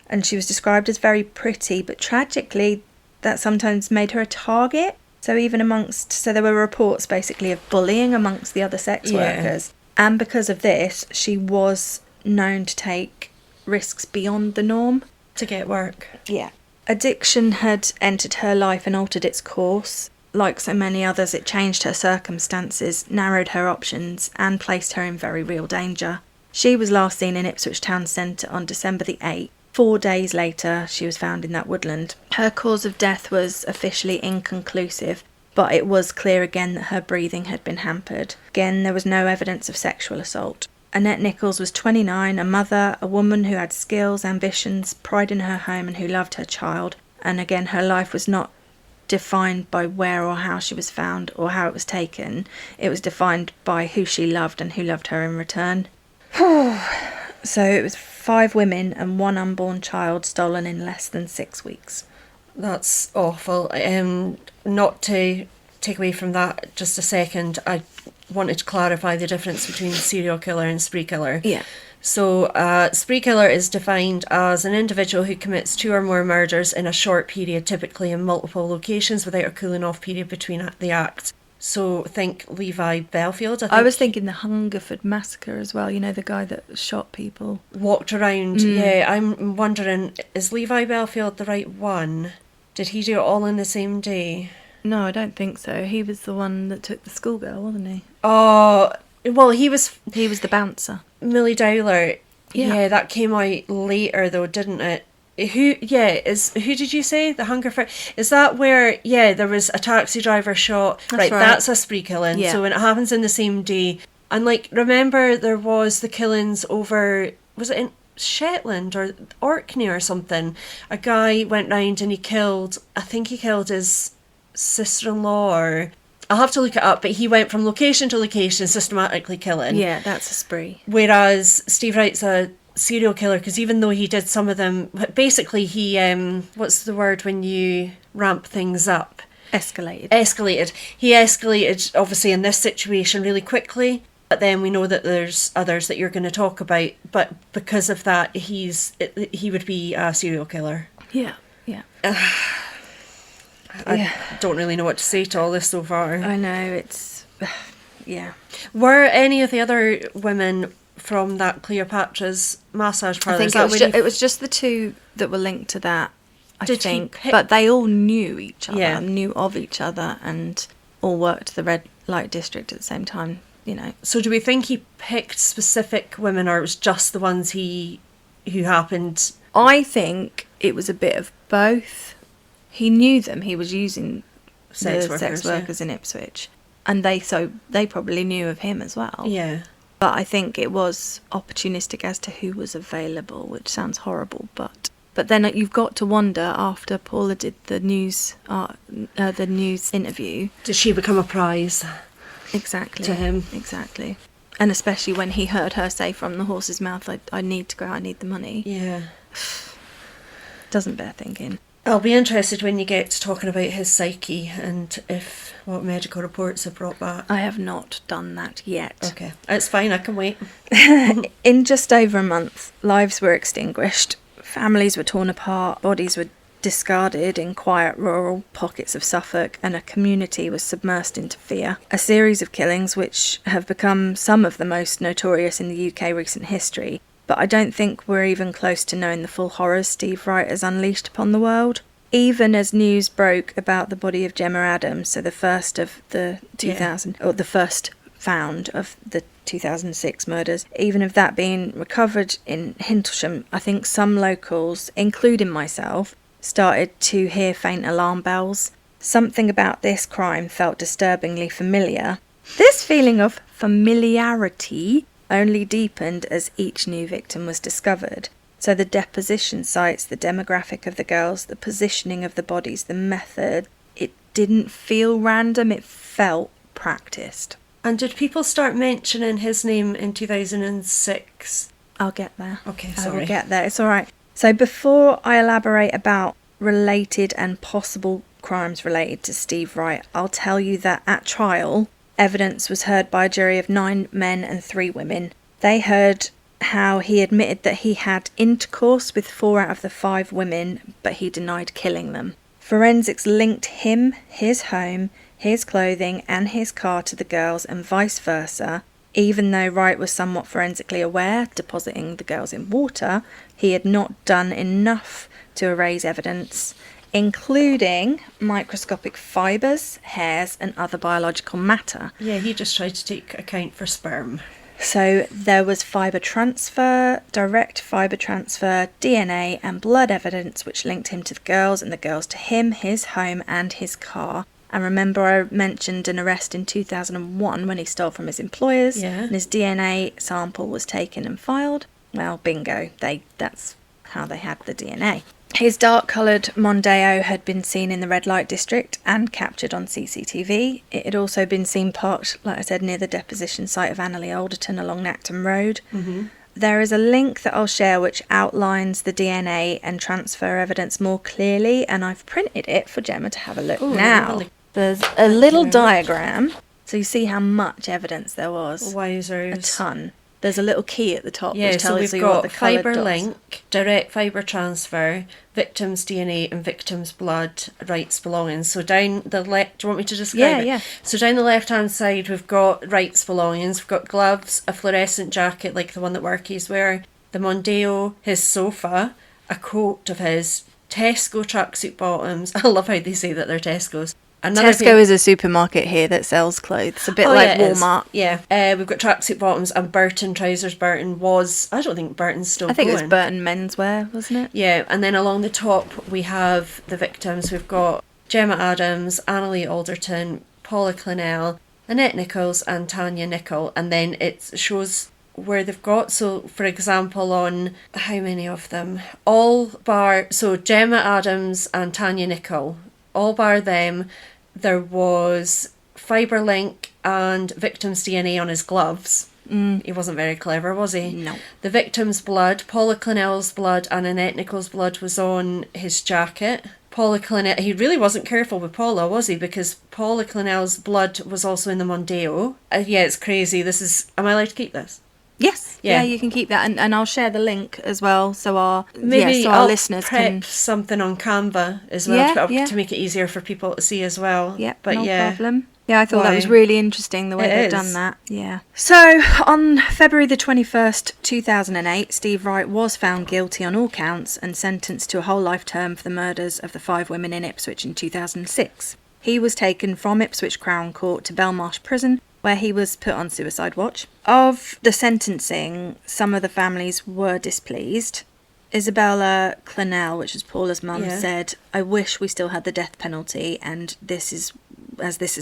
And she was described as very pretty, but tragically, that sometimes made her a target. So there were reports basically of bullying amongst the other sex workers. And because of this, she was known to take risks beyond the norm. To get work. Yeah. Addiction had entered her life and altered its course. Like so many others, it changed her circumstances, narrowed her options, and placed her in very real danger. She was last seen in Ipswich town centre on December the 8th. 4 days later, she was found in that woodland. Her cause of death was officially inconclusive, but it was clear again that her breathing had been hampered. Again, there was no evidence of sexual assault. Annette Nichols was 29, a mother, a woman who had skills, ambitions, pride in her home, and who loved her child. And again, her life was not defined by where or how she was found or how it was taken. It was defined by who she loved and who loved her in return. So it was 5 women and 1 unborn child stolen in less than 6 weeks. That's awful. Not to take away from that just a second, I wanted to clarify the difference between serial killer and spree killer. Yeah. So, spree killer is defined as an individual who commits 2 or more murders in a short period, typically in multiple locations, without a cooling off period between the acts. So, think Levi Belfield. I was thinking the Hungerford massacre as well. You know, the guy that shot people. Walked around. Yeah, I'm wondering, is Levi Belfield the right one? Did he do it all in the same day? No, I don't think so. He was the one that took the schoolgirl, wasn't he? Oh, well, he was the bouncer. Millie Dowler. Yeah, that came out later though, didn't it? Who did you say? The Hungerford? Is that where, there was a taxi driver shot? Right, that's a spree killing. Yeah. So when it happens in the same day. And remember there was the killings over, was it in Shetland or Orkney or something? A guy went round and he killed his sister-in-law, or I'll have to look it up, but he went from location to location systematically killing. Yeah, that's a spree. Whereas Steve Wright's a serial killer, because even though he did some of them, basically he, what's the word when you ramp things up? Escalated. He escalated, obviously, in this situation really quickly, but then we know that there's others that you're going to talk about, but because of that, he would be a serial killer. Yeah. I don't really know what to say to all this so far. I know, it's... yeah. Were any of the other women from that Cleopatra's massage parlour? I think it was just the 2 that were linked to that, I think. But they all knew each other, knew of each other, and all worked the red light district at the same time, you know. So do we think he picked specific women, or it was just the ones who happened? I think it was a bit of both. He knew them. He was using sex workers in Ipswich, and they probably knew of him as well. Yeah. But I think it was opportunistic as to who was available, which sounds horrible. But then you've got to wonder, after Paula did the news interview, did she become a prize? Exactly. To him. Exactly. And especially when he heard her say from the horse's mouth, I need to go, I need the money. Yeah. Doesn't bear thinking. I'll be interested when you get to talking about his psyche and what medical reports have brought back. I have not done that yet. Okay, it's fine, I can wait. In just over a month, lives were extinguished, families were torn apart, bodies were discarded in quiet rural pockets of Suffolk, and a community was submersed into fear. A series of killings which have become some of the most notorious in the UK recent history. But I don't think we're even close to knowing the full horrors Steve Wright has unleashed upon the world. Even as news broke about the body of Gemma Adams, so the first of the 2000, or the first found of the 2006 murders, even of that being recovered in Hindlesham, I think some locals, including myself, started to hear faint alarm bells. Something about this crime felt disturbingly familiar. This feeling of familiarity only deepened as each new victim was discovered. So the deposition sites, the demographic of the girls, the positioning of the bodies, the method, it didn't feel random, it felt practiced. And did people start mentioning his name in 2006? I'll get there. Okay, sorry. I will get there, it's alright. So before I elaborate about related and possible crimes related to Steve Wright, I'll tell you that at trial, evidence was heard by a jury of 9 men and 3 women. They heard how he admitted that he had intercourse with 4 out of the 5 women, but he denied killing them. Forensics linked him, his home, his clothing and his car to the girls and vice versa. Even though Wright was somewhat forensically aware, depositing the girls in water, he had not done enough to erase evidence, including microscopic fibres, hairs and other biological matter. Yeah, he just tried to take account for sperm. So there was fibre transfer, direct fibre transfer, DNA and blood evidence which linked him to the girls and the girls to him, his home and his car. And remember I mentioned an arrest in 2001 when he stole from his employers and his DNA sample was taken and filed. Well, bingo, that's how they had the DNA. His dark-coloured Mondeo had been seen in the red light district and captured on CCTV. It had also been seen parked, like I said, near the deposition site of Annerley Alderton along Nacton Road. Mm-hmm. There is a link that I'll share which outlines the DNA and transfer evidence more clearly, and I've printed it for Gemma to have a look now. There's a little diagram, so you see how much evidence there was. Wowzers. A ton. There's a little key at the top which so tells we've you what got the coloured fibre dots. link, direct fibre transfer, victim's DNA and victim's blood, Wright's belongings. So down the left, do you want me to describe it? Yeah. So down the left-hand side, we've got Wright's belongings. We've got gloves, a fluorescent jacket like the one that workies wear, the Mondeo, his sofa, a coat of his, Tesco tracksuit bottoms. I love how they say that they're Tesco's. Tesco is a supermarket here that sells clothes, a bit like Walmart. Yeah. We've got tracksuit bottoms and Burton trousers. Burton was, I don't think Burton's still going. I think it was Burton menswear, wasn't it? Yeah, and then along the top we have the victims. We've got Gemma Adams, Annerley Alderton, Paula Clennell, Annette Nichols and Tanya Nichol. And then it shows where they've got, so for example on, how many of them? So Gemma Adams and Tanya Nichol, all bar them, there was fibre link and victim's DNA on his gloves. He wasn't very clever, was he? No. The victim's blood, Paula Clennell's blood and Annette Nichols' blood was on his jacket. Paula Clennell, he really wasn't careful with Paula, was he? Because Paula Clennell's blood was also in the Mondeo. Yeah, it's crazy. Am I allowed to keep this? Yes. Yeah, you can keep that, and I'll share the link as well, so our listeners can something on Canva as well to make it easier for people to see as well. Yeah, but no problem. Yeah, I thought that was really interesting the way they've done that. Yeah. So on February the 21st, 2008, Steve Wright was found guilty on all counts and sentenced to a whole life term for the murders of the 5 women in Ipswich in 2006. He was taken from Ipswich Crown Court to Belmarsh Prison, where he was put on suicide watch. Of the sentencing, some of the families were displeased. Isabella Clennell, which was Paula's mum, said, "I wish we still had the death penalty, and this is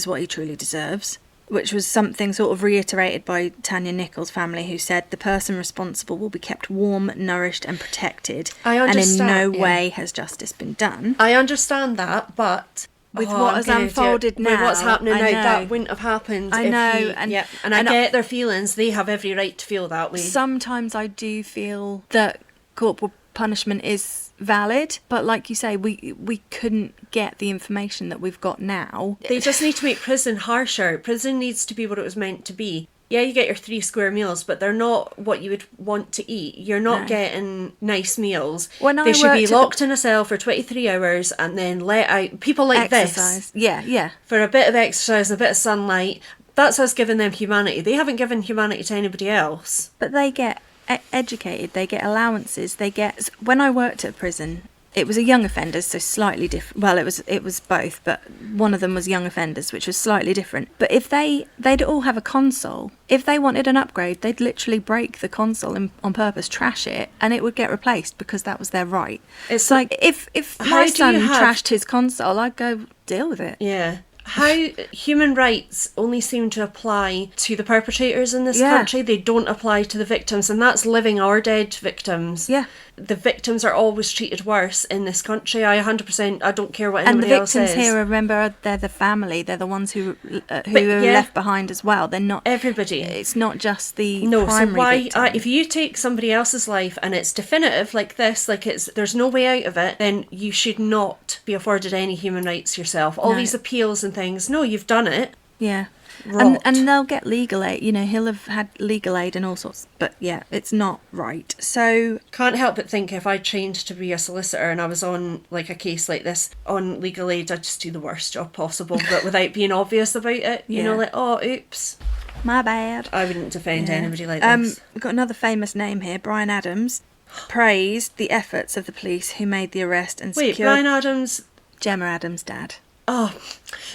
what he truly deserves," which was something sort of reiterated by Tanya Nichols' family, who said the person responsible will be kept warm, nourished and protected, and in no way has justice been done. I understand that, but with what has unfolded now, with what's happening now, that wouldn't have happened. I know, and I get their feelings. They have every right to feel that way. Sometimes I do feel that corporal punishment is valid, but like you say, we couldn't get the information that we've got now. They just need to make prison harsher. Prison needs to be what it was meant to be. Yeah, you get your 3 square meals, but they're not what you would want to eat. You're not getting nice meals. They should be locked in a cell for 23 hours and then let out. People like exercise. this. Yeah. For a bit of exercise, a bit of sunlight. That's us giving them humanity. They haven't given humanity to anybody else. But they get educated. They get allowances. When I worked at a prison, it was a young offenders, so slightly different. Well, it was both, but one of them was young offenders, which was slightly different. But if they'd all have a console. If they wanted an upgrade, they'd literally break the console on purpose, trash it, and it would get replaced because that was their right. It's like if my son trashed his console, I'd go deal with it. Yeah. How human rights only seem to apply to the perpetrators in this country. They don't apply to the victims, and that's living or dead victims. Yeah. The victims are always treated worse in this country. I don't care what anybody else says. And the victims here, remember, they're the family. They're the ones who are left behind as well. They're not everybody. It's not just the primary victim. If you take somebody else's life and it's definitive like this, there's no way out of it, then you should not be afforded any human rights yourself. All these appeals and things. No, you've done it. Yeah. And they'll get legal aid. He'll have had legal aid and all sorts. But yeah, it's not right. So can't help but think if I trained to be a solicitor and I was on a case like this on legal aid, I'd just do the worst job possible, but without being obvious about it. Oh, oops, my bad. I wouldn't defend anybody like this. We've got another famous name here. Brian Adams praised the efforts of the police who made the arrest and secured... Wait, Brian Adams... Gemma Adams' dad. Oh,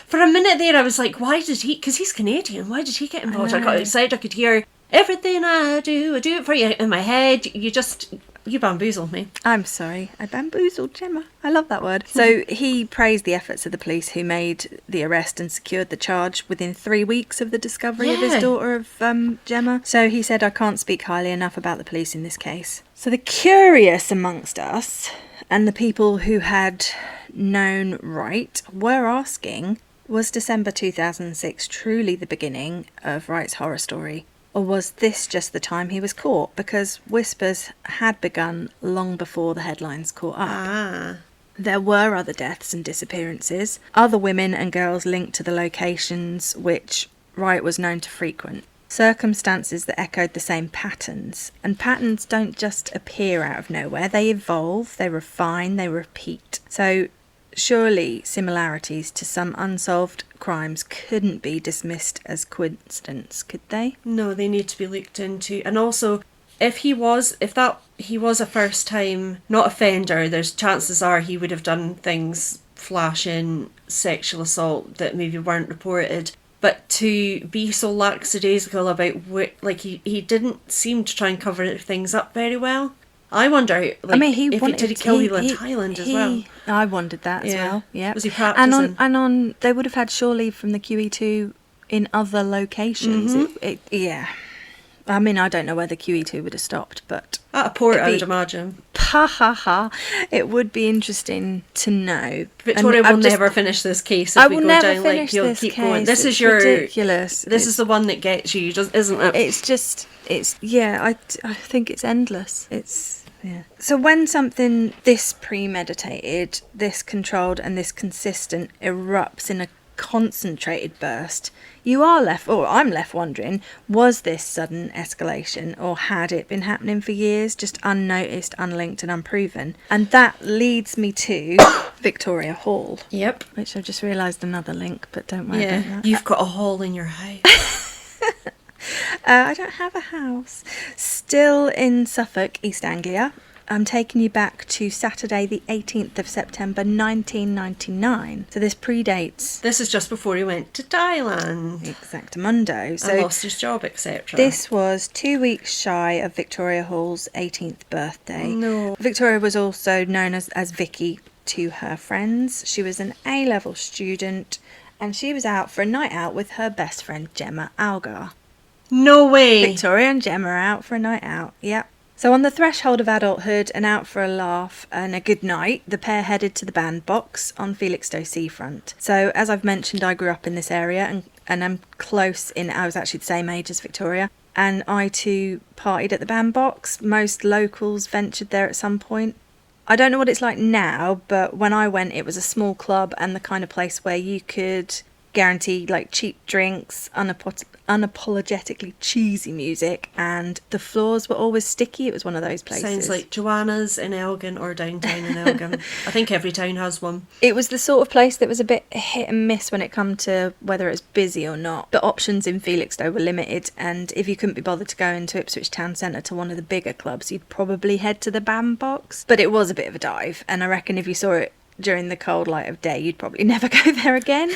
for a minute there I was like, why did he... Because he's Canadian, why did he get involved? I got excited, I could hear, everything I do it for you in my head. You bamboozled me. I'm sorry, I bamboozled Gemma. I love that word. So he praised the efforts of the police who made the arrest and secured the charge within 3 weeks of the discovery of his daughter of Gemma. So he said, I can't speak highly enough about the police in this case. So the curious amongst us and the people who had known Wright were asking, was December 2006 truly the beginning of Wright's horror story? Or was this just the time he was caught? Because whispers had begun long before the headlines caught up. There were other deaths and disappearances, other women and girls linked to the locations which Wright was known to frequent. Circumstances that echoed the same patterns. And patterns don't just appear out of nowhere. They evolve, they refine, they repeat. So surely similarities to some unsolved crimes couldn't be dismissed as coincidence, could they? No, they need to be looked into. And also, if he was a first time not offender, there's chances are he would have done things flashing sexual assault that maybe weren't reported. But to be so lackadaisical about he didn't seem to try and cover things up very well. I wonder, did he kill people in Thailand as well? I wondered that as well. Yeah. Was he practicing? And they would have had shore leave from the QE2 in other locations. Mm-hmm. I mean, I don't know where the QE2 would have stopped, but at a port, I would imagine. It would be interesting to know. Victoria will never finish this case. I will never finish this case. Going. This is ridiculous. This is the one that gets you, isn't it? I think it's endless. So when something this premeditated, this controlled and this consistent erupts in a concentrated burst, I'm left wondering, was this sudden escalation or had it been happening for years, just unnoticed, unlinked and unproven? And that leads me to Victoria Hall. Yep. Which I've just realised another link, but don't worry about that. You've got a hall in your house. I don't have a house. Still in Suffolk, East Anglia. I'm taking you back to Saturday the 18th of September 1999. So this predates... This is just before he went to Thailand. Exactamundo. So and lost his job, etc. This was 2 weeks shy of Victoria Hall's 18th birthday. No. Victoria was also known as Vicky to her friends. She was an A-level student and she was out for a night out with her best friend Gemma Algar. No way! Victoria and Gemma are out for a night out. Yep. So on the threshold of adulthood and out for a laugh and a good night, the pair headed to the bandbox on Felixstowe seafront. So as I've mentioned, I grew up in this area and I'm close I was actually the same age as Victoria. And I too partied at the bandbox. Most locals ventured there at some point. I don't know what it's like now, but when I went, it was a small club and the kind of place where you could guarantee like cheap drinks, unapologetically cheesy music, and the floors were always sticky. It was one of those places. Sounds like Joanna's in Elgin or downtown in Elgin. I think every town has one. It was the sort of place that was a bit hit and miss when it come to whether it's busy or not. The options in Felixstowe were limited, and if you couldn't be bothered to go into Ipswich town centre to one of the bigger clubs, you'd probably head to the bandbox. But it was a bit of a dive, and I reckon if you saw it during the cold light of day, you'd probably never go there again.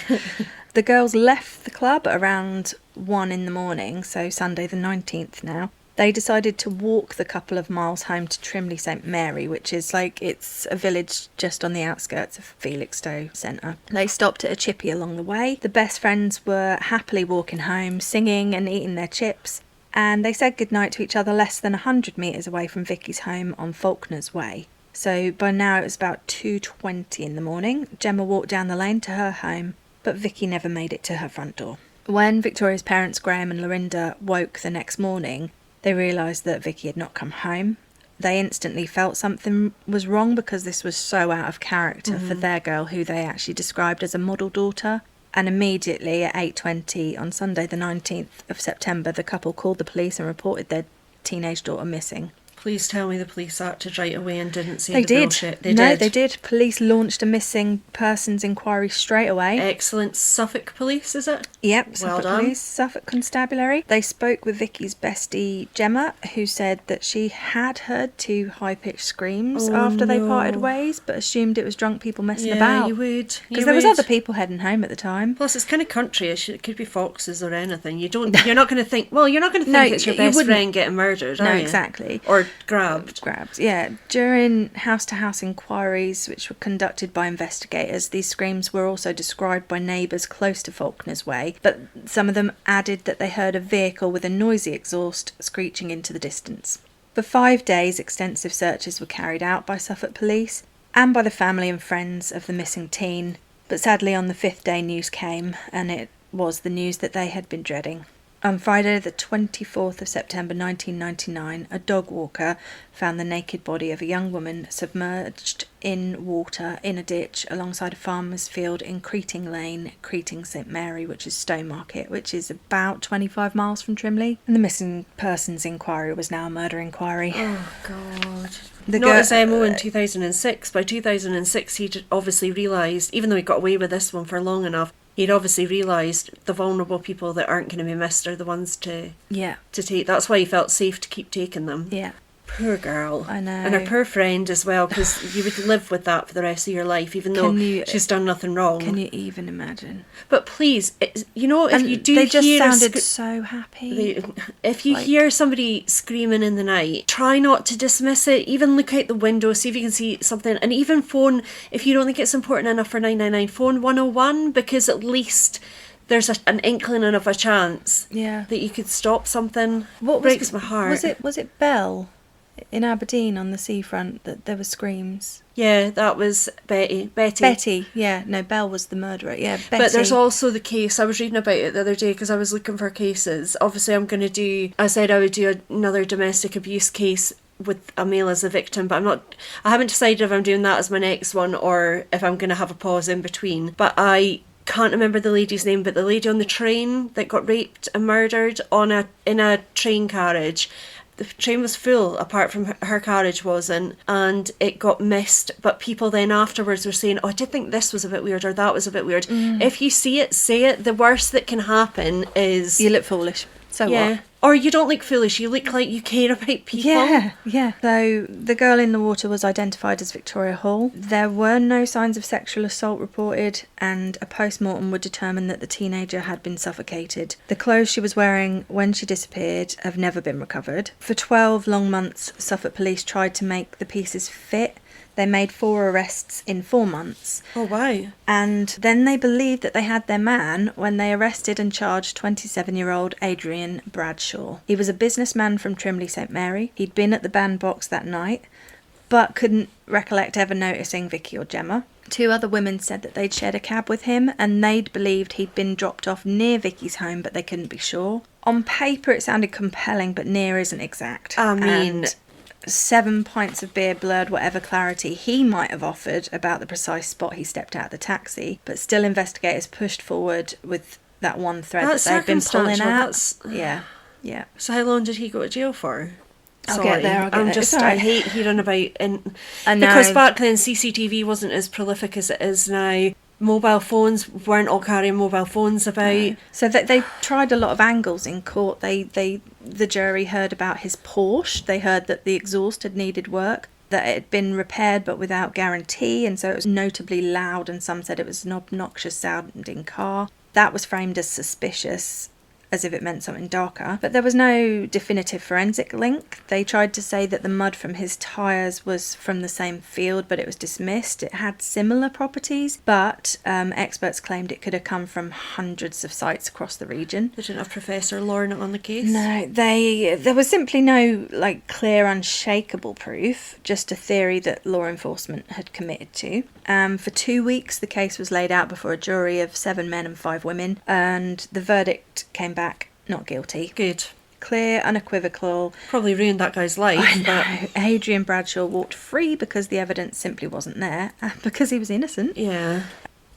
The girls left the club around 1 a.m, so Sunday the 19th now. They decided to walk the couple of miles home to Trimley St Mary, which is it's a village just on the outskirts of Felixstowe Centre. They stopped at a chippy along the way. The best friends were happily walking home, singing and eating their chips, and they said goodnight to each other less than 100 metres away from Vicky's home on Faulkner's Way. So by now it was about 2:20 in the morning. Gemma walked down the lane to her home, but Vicky never made it to her front door. When Victoria's parents, Graham and Lorinda, woke the next morning, they realised that Vicky had not come home. They instantly felt something was wrong because this was so out of character for their girl, who they actually described as a model daughter. And immediately at 8:20 on Sunday the 19th of September, the couple called the police and reported their teenage daughter missing. Please tell me the police acted right away and didn't say They the did. bullshit. They did. Police launched a missing persons inquiry straight away. Excellent. Suffolk Police, is it? Yep, Suffolk Police, Suffolk Constabulary. They spoke with Vicky's bestie Gemma, who said that she had heard 2 high-pitched screams after they parted ways, but assumed it was drunk people messing about. Yeah, you would. Because there was other people heading home at the time. Plus, it's kind of country-ish. It could be foxes or anything. You're not going to think. Well, you're not going to think it's your best friend getting murdered, are you? Exactly. Or grabbed, yeah. During house-to-house inquiries, which were conducted by investigators, these screams were also described by neighbours close to Faulkner's Way, but some of them added that they heard a vehicle with a noisy exhaust screeching into the distance. For 5 days, extensive searches were carried out by Suffolk Police and by the family and friends of the missing teen, but sadly on the 5th day news came, and it was the news that they had been dreading. On Friday the 24th of September 1999, a dog walker found the naked body of a young woman submerged in water in a ditch alongside a farmer's field in Creeting Lane, Creeting St Mary, which is Stowmarket, which is about 25 miles from Trimley. And the missing persons inquiry was now a murder inquiry. Oh, God. Not as MO in 2006. By 2006, he'd obviously realised, even though he got away with this one for long enough, he'd obviously realised the vulnerable people that aren't going to be missed are the ones to take. That's why he felt safe to keep taking them. Yeah. Poor girl. I know. And her poor friend as well, because you would live with that for the rest of your life, even though she's done nothing wrong. Can you even imagine? But please, if you do they just hear sounded so happy. If you hear somebody screaming in the night, try not to dismiss it. Even look out the window, see if you can see something, and even phone, if you don't think it's important enough for 999, phone 101, because at least there's an inkling of a chance that you could stop something. What breaks my heart? Was it Belle in Aberdeen on the seafront that there were screams? Yeah, that was Betty, yeah. No, Belle was the murderer. Yeah, Betty. But there's also the case, I was reading about it the other day because I was looking for cases. Obviously I said I would do another domestic abuse case with a male as a victim, but I haven't decided if I'm doing that as my next one or if I'm going to have a pause in between. But I can't remember the lady's name, but the lady on the train that got raped and murdered in a train carriage. The train was full, apart from her carriage wasn't, and it got missed. But people then afterwards were saying, I did think this was a bit weird or that was a bit weird. If you see it, say it. The worst that can happen is... You look foolish. So what? Or you don't look foolish, you look like you care about people. Yeah. So the girl in the water was identified as Victoria Hall. There were no signs of sexual assault reported, and a post-mortem would determine that the teenager had been suffocated. The clothes she was wearing when she disappeared have never been recovered. For 12 long months, Suffolk Police tried to make the pieces fit. They made 4 arrests in 4 months. Oh, wow. And then they believed that they had their man when they arrested and charged 27-year-old Adrian Bradshaw. He was a businessman from Trimley St Mary. He'd been at the bandbox that night, but couldn't recollect ever noticing Vicky or Gemma. 2 other women said that they'd shared a cab with him, and they'd believed he'd been dropped off near Vicky's home, but they couldn't be sure. On paper, it sounded compelling, but near isn't exact. I mean... 7 pints of beer blurred whatever clarity he might have offered about the precise spot he stepped out of the taxi, but still investigators pushed forward with that one thread that they've been pulling out. Yeah. So how long did he go to jail for? I'll get there. I hate hearing about because back then CCTV wasn't as prolific as it is now. Mobile phones weren't all carrying mobile phones about. No. So they tried a lot of angles in court. The jury heard about his Porsche. They heard that the exhaust had needed work, that it had been repaired but without guarantee, and so it was notably loud, and some said it was an obnoxious sounding car. That was framed as suspicious, as if it meant something darker. But there was no definitive forensic link. They tried to say that the mud from his tyres was from the same field, but it was dismissed. It had similar properties, but experts claimed it could have come from hundreds of sites across the region. They didn't have Professor Lorna on the case? No, there was simply no clear, unshakable proof, just a theory that law enforcement had committed to. For 2 weeks, the case was laid out before a jury of 7 men and 5 women, and the verdict came back not guilty. Good. Clear, unequivocal. Probably ruined that guy's life. I know. Adrian Bradshaw walked free because the evidence simply wasn't there, because he was innocent. Yeah.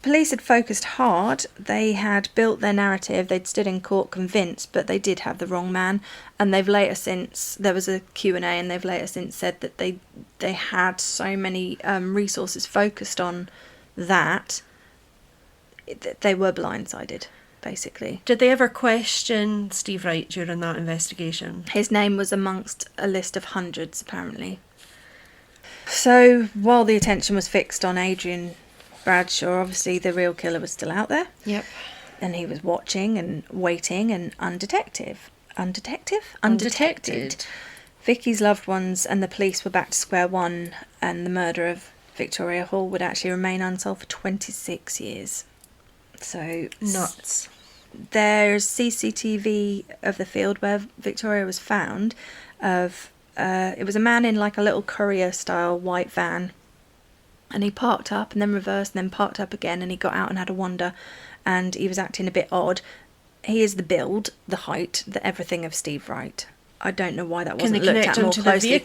Police had focused hard. They had built their narrative. They'd stood in court convinced, but they did have the wrong man. And they've later since, there was a Q&A, and they've later since said that they had so many resources focused on that they were blindsided, basically. Did they ever question Steve Wright during that investigation? His name was amongst a list of hundreds, apparently. So while the attention was fixed on Adrian Bradshaw, obviously the real killer was still out there. Yep. And he was watching and waiting and undetected. Vicky's loved ones and the police were back to square one, and the murder of Victoria Hall would actually remain unsolved for 26 years. So nuts. There's CCTV of the field where Victoria was found. It was a man in a little courier-style white van, and he parked up and then reversed and then parked up again, and he got out and had a wander, and he was acting a bit odd. He is the build, the height, the everything of Steve Wright. I don't know why that wasn't looked at more closely.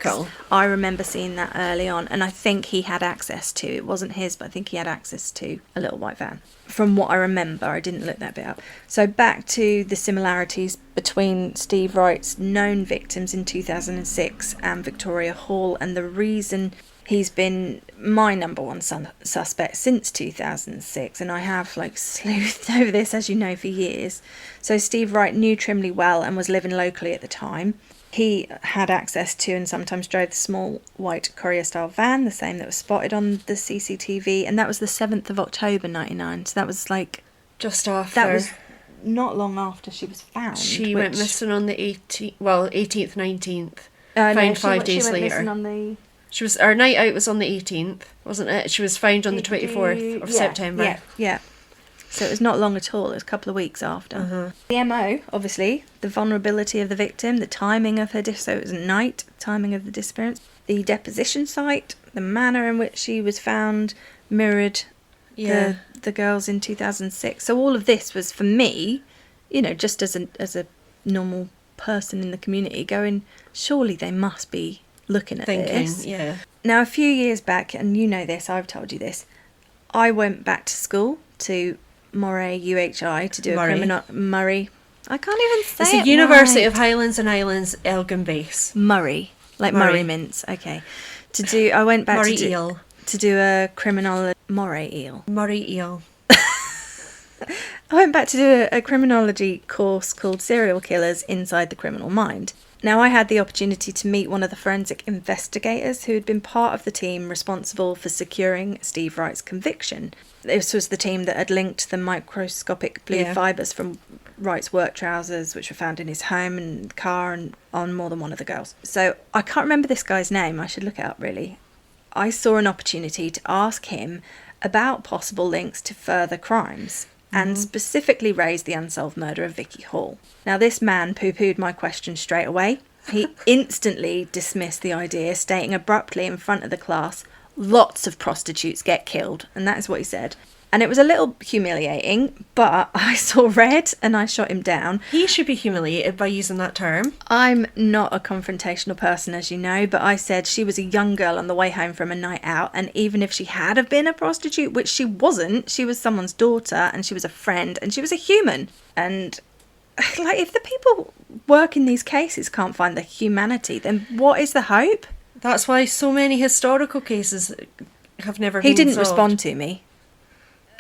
I remember seeing that early on, and I think he had access to, it wasn't his, but I think he had access to a little white van. From what I remember, I didn't look that bit up. So back to the similarities between Steve Wright's known victims in 2006 and Victoria Hall, and the reason he's been my number one suspect since 2006, and I have sleuthed over this, as you know, for years. So Steve Wright knew Trimley well and was living locally at the time. He had access to and sometimes drove the small white courier-style van, the same that was spotted on the CCTV, and that was the 7th of October 99. So that was just after. That was not long after she was found. She went missing on the 18th, 19th. Found 5 days later. She was, our night out was on the 18th, wasn't it? She was found on the 24th of September. Yeah. So it was not long at all. It was a couple of weeks after. Uh-huh. The MO, obviously, the vulnerability of the victim, the timing of her so it was at night, timing of the disappearance, the deposition site, the manner in which she was found mirrored the girls in 2006. So all of this was, for me, just as a normal person in the community, going, surely they must be looking at this. Yeah. Now, a few years back, and you know this, I've told you this, I went back to school to Moray UHI to do Murray. I can't even say it's the University of Highlands and Islands Elgin base. Murray, Murray mince. Okay. I went back to do a criminology Moray eel. Murray eel. I went back to do a criminology course called Serial Killers Inside the Criminal Mind. Now, I had the opportunity to meet one of the forensic investigators who had been part of the team responsible for securing Steve Wright's conviction. This was the team that had linked the microscopic blue fibres from Wright's work trousers, which were found in his home and car and on more than one of the girls. So I can't remember this guy's name. I should look it up, really. I saw an opportunity to ask him about possible links to further crimes, and specifically raised the unsolved murder of Vicky Hall. Now, this man poo-pooed my question straight away. He instantly dismissed the idea, stating abruptly in front of the class, "Lots of prostitutes get killed," and that is what he said. And it was a little humiliating, but I saw red and I shot him down. He should be humiliated by using that term. I'm not a confrontational person, as you know, but I said she was a young girl on the way home from a night out, and even if she had have been a prostitute, which she wasn't, she was someone's daughter and she was a friend and she was a human. And like, if the people working these cases can't find the humanity, then what is the hope? That's why so many historical cases have never been solved. He didn't solved. Respond to me.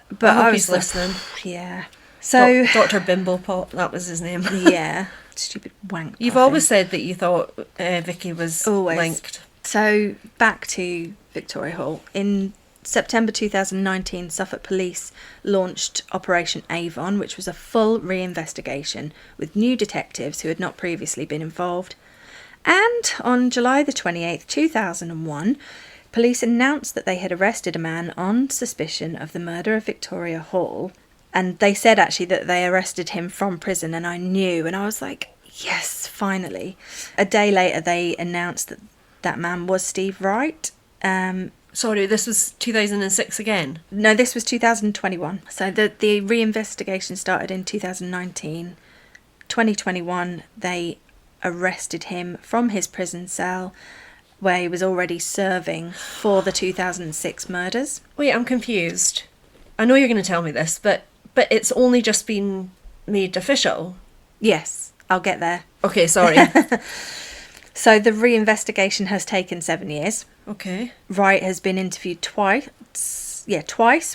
But I hope he's listening. Yeah. So Dr. Bimblepop, that was his name. Yeah. Stupid wank. You've always said that you thought Vicky was linked. So back to Victoria Hall. In September 2019, Suffolk Police launched Operation Avon, which was a full reinvestigation with new detectives who had not previously been involved. And on July the 28th, 2001, police announced that they had arrested a man on suspicion of the murder of Victoria Hall. And they said actually that they arrested him from prison, and I knew, and I was like, yes, finally. A day later, they announced that that man was Steve Wright. Sorry, this was 2006 again? No, this was 2021. So the reinvestigation started in 2019. 2021, they arrested him from his prison cell, where he was already serving for the 2006 murders. Wait, I'm confused. I know you're going to tell me this, but it's only just been made official. Yes, I'll get there. Okay, sorry. So the reinvestigation has taken 7 years. Okay. Wright has been interviewed twice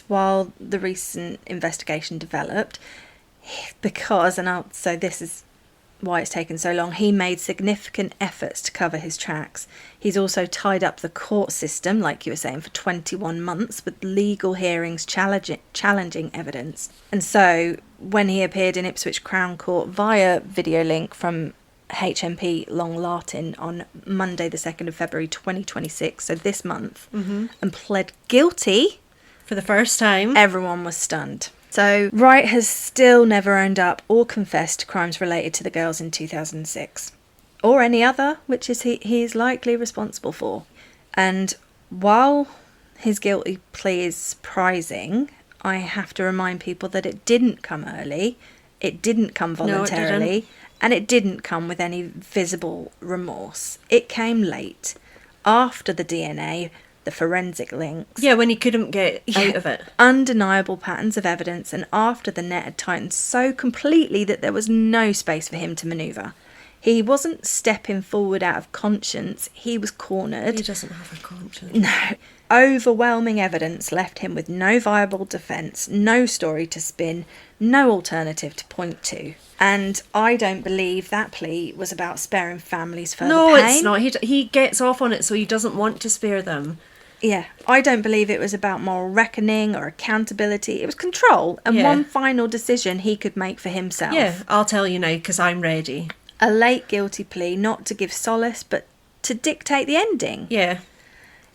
while the recent investigation developed. Because, so this is why it's taken so long, he made significant efforts to cover his tracks. He's also tied up the court system, like you were saying, for 21 months with legal hearings challenging evidence. And so when he appeared in Ipswich Crown Court via video link from HMP Long Lartin on Monday the 2nd of February 2026, so this month, and pled guilty for the first time, everyone was stunned. So Wright has still never owned up or confessed to crimes related to the girls in 2006, or any other, which is he is likely responsible for. And while his guilty plea is surprising, I have to remind people that it didn't come early, it didn't come voluntarily, no, it didn't. And it didn't come with any visible remorse. It came late, after the DNA, the forensic links. Yeah, when he couldn't get out of it. Undeniable patterns of evidence, and after the net had tightened so completely that there was no space for him to manoeuvre. He wasn't stepping forward out of conscience, he was cornered. He doesn't have a conscience. No. Overwhelming evidence left him with no viable defence, no story to spin, no alternative to point to. And I don't believe that plea was about sparing families further pain. No, it's not. He gets off on it, so he doesn't want to spare them. Yeah, I don't believe it was about moral reckoning or accountability. It was control and one final decision he could make for himself. Yeah, I'll tell you now, because I'm ready. A late guilty plea, not to give solace, but to dictate the ending. Yeah.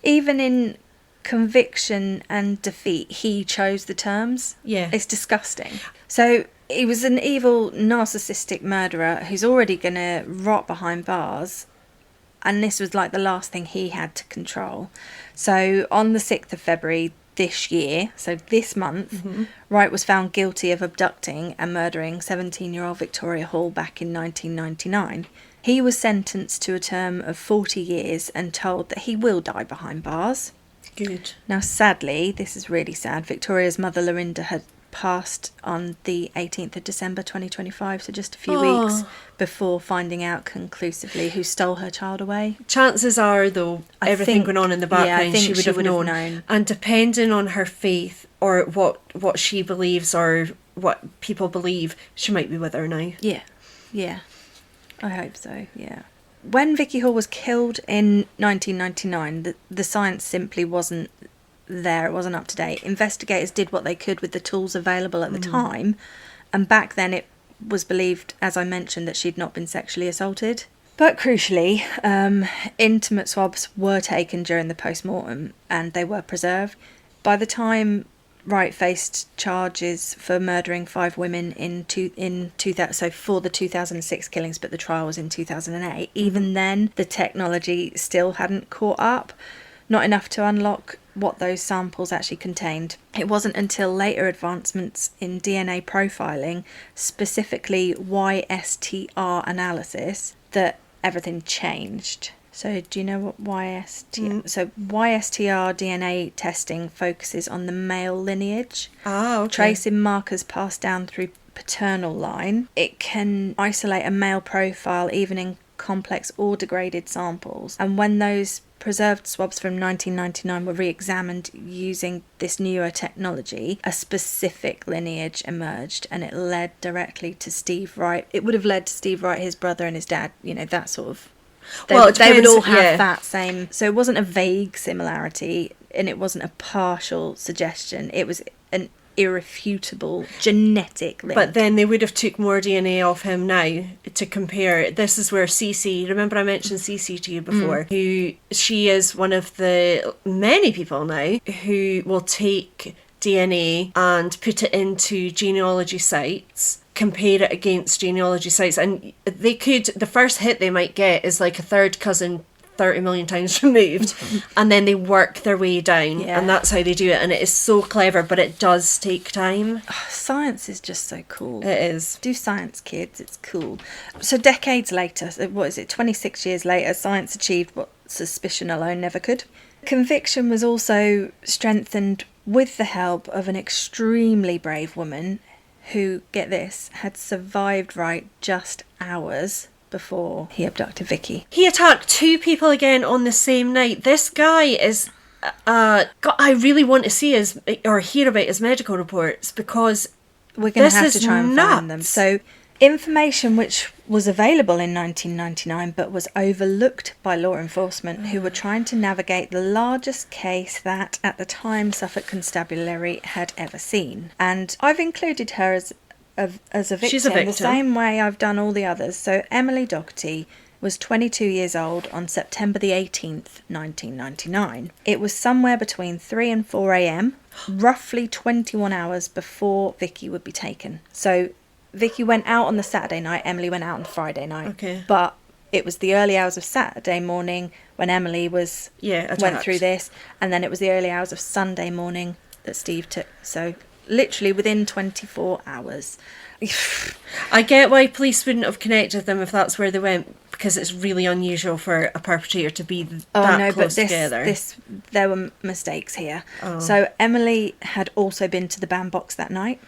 Even in conviction and defeat, he chose the terms. Yeah. It's disgusting. So he was an evil, narcissistic murderer who's already going to rot behind bars. And this was like the last thing he had to control. So on the 6th of February this year, so this month, Wright was found guilty of abducting and murdering 17-year-old Victoria Hall back in 1999. He was sentenced to a term of 40 years and told that he will die behind bars. Good. Now, sadly, this is really sad, Victoria's mother, Lorinda, had passed on the 18th of December 2025, so just a few weeks before finding out conclusively who stole her child away. Chances are, though, everything going on in the background, she would have known. And depending on her faith or what she believes or what people believe, she might be with her now. Yeah. I hope so, yeah. When Vicky Hall was killed in 1999, the science simply wasn't there. It wasn't up to date. Investigators did what they could with the tools available at the time, and back then it was believed, as I mentioned, that she'd not been sexually assaulted. But crucially, intimate swabs were taken during the post-mortem and they were preserved. By the time Wright faced charges for murdering 5 women for the 2006 killings, but the trial was in 2008. Even then, the technology still hadn't caught up. not enough to unlock what those samples actually contained. It wasn't until later advancements in DNA profiling, specifically YSTR analysis, that everything changed. So do you know what YSTR... So YSTR DNA testing focuses on the male lineage, tracing markers passed down through paternal line. It can isolate a male profile even in complex or degraded samples. And when those preserved swabs from 1999 were re-examined using this newer technology, a specific lineage emerged, and it led directly to Steve Wright. It would have led to Steve Wright, his brother and his dad, you know, that sort of... They would all have that same... So it wasn't a vague similarity, and it wasn't a partial suggestion. It was an irrefutable genetic link. But then they would have took more DNA off him now to compare. This is where Cece, remember I mentioned Cece to you before, she is one of the many people now who will take DNA and put it into genealogy sites, compare it against genealogy sites, and they could, the first hit they might get is like a third cousin 30 million times removed, and then they work their way down, and that's how they do it, and it is so clever, but it does take time. Science is just so cool. It is. Do science, kids, it's cool. So decades later, what is it, 26 years later, science achieved what suspicion alone never could. Conviction was also strengthened with the help of an extremely brave woman who, get this, had survived Wright just hours before he abducted Vicky. He attacked 2 people again on the same night. This guy is... God, I really want to see his or hear about his medical reports, because we're going to have to try and find them. So, information which was available in 1999 but was overlooked by law enforcement, who were trying to navigate the largest case that, at the time, Suffolk Constabulary had ever seen. And I've included her as a victim. She's a victim. The same way I've done all the others. So Emily Doherty was 22 years old on September the 18th, 1999. It was somewhere between 3 and 4 a.m, roughly 21 hours before Vicky would be taken. So Vicky went out on the Saturday night, Emily went out on Friday night. Okay. But it was the early hours of Saturday morning when Emily went through this, and then it was the early hours of Sunday morning that Steve took. So literally within 24 hours. I get why police wouldn't have connected them if that's where they went, because it's really unusual for a perpetrator to be close together. There were mistakes here. So Emily had also been to the bandbox that night.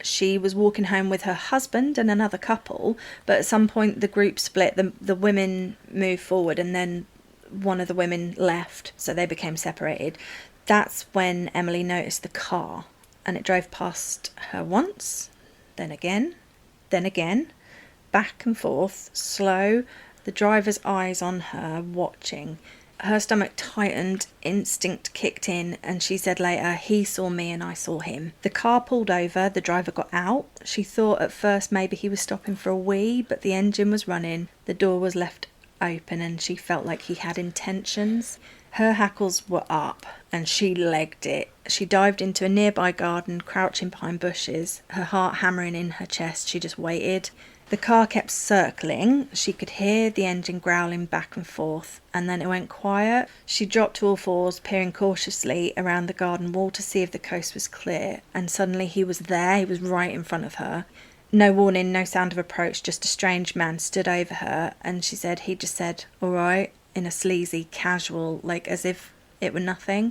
She was walking home with her husband and another couple, but at some point the group split. The women moved forward, and then one of the women left, so they became separated. That's when Emily noticed the car, and it drove past her once, then again, back and forth, slow, the driver's eyes on her, watching. Her stomach tightened, instinct kicked in, and she said later, he saw me and I saw him. The car pulled over, the driver got out. She thought at first maybe he was stopping for a wee, but the engine was running, the door was left open, and she felt like he had intentions. Her hackles were up, and she legged it. She dived into a nearby garden, crouching behind bushes, her heart hammering in her chest. She just waited. The car kept circling. She could hear the engine growling back and forth, and then it went quiet. She dropped to all fours, peering cautiously around the garden wall to see if the coast was clear, and suddenly he was there. He was right in front of her. No warning, no sound of approach, just a strange man stood over her, and she said he just said, "All right," in a sleazy, casual, like as if it were nothing.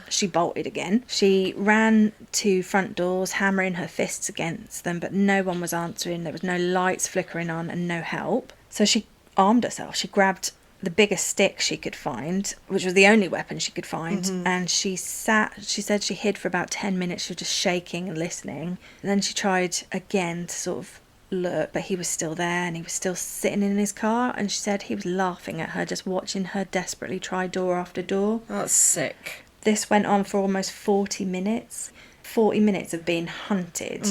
She bolted again. She ran to front doors, hammering her fists against them, but no one was answering. There was no lights flickering on and no help. So she armed herself. She grabbed the biggest stick she could find, which was the only weapon she could find, and she said she hid for about 10 minutes. She was just shaking and listening. And then she tried again to sort of look, but he was still there, and he was still sitting in his car, and she said he was laughing at her, just watching her desperately try door after door. That's sick. This went on for almost 40 minutes. 40 minutes of being hunted.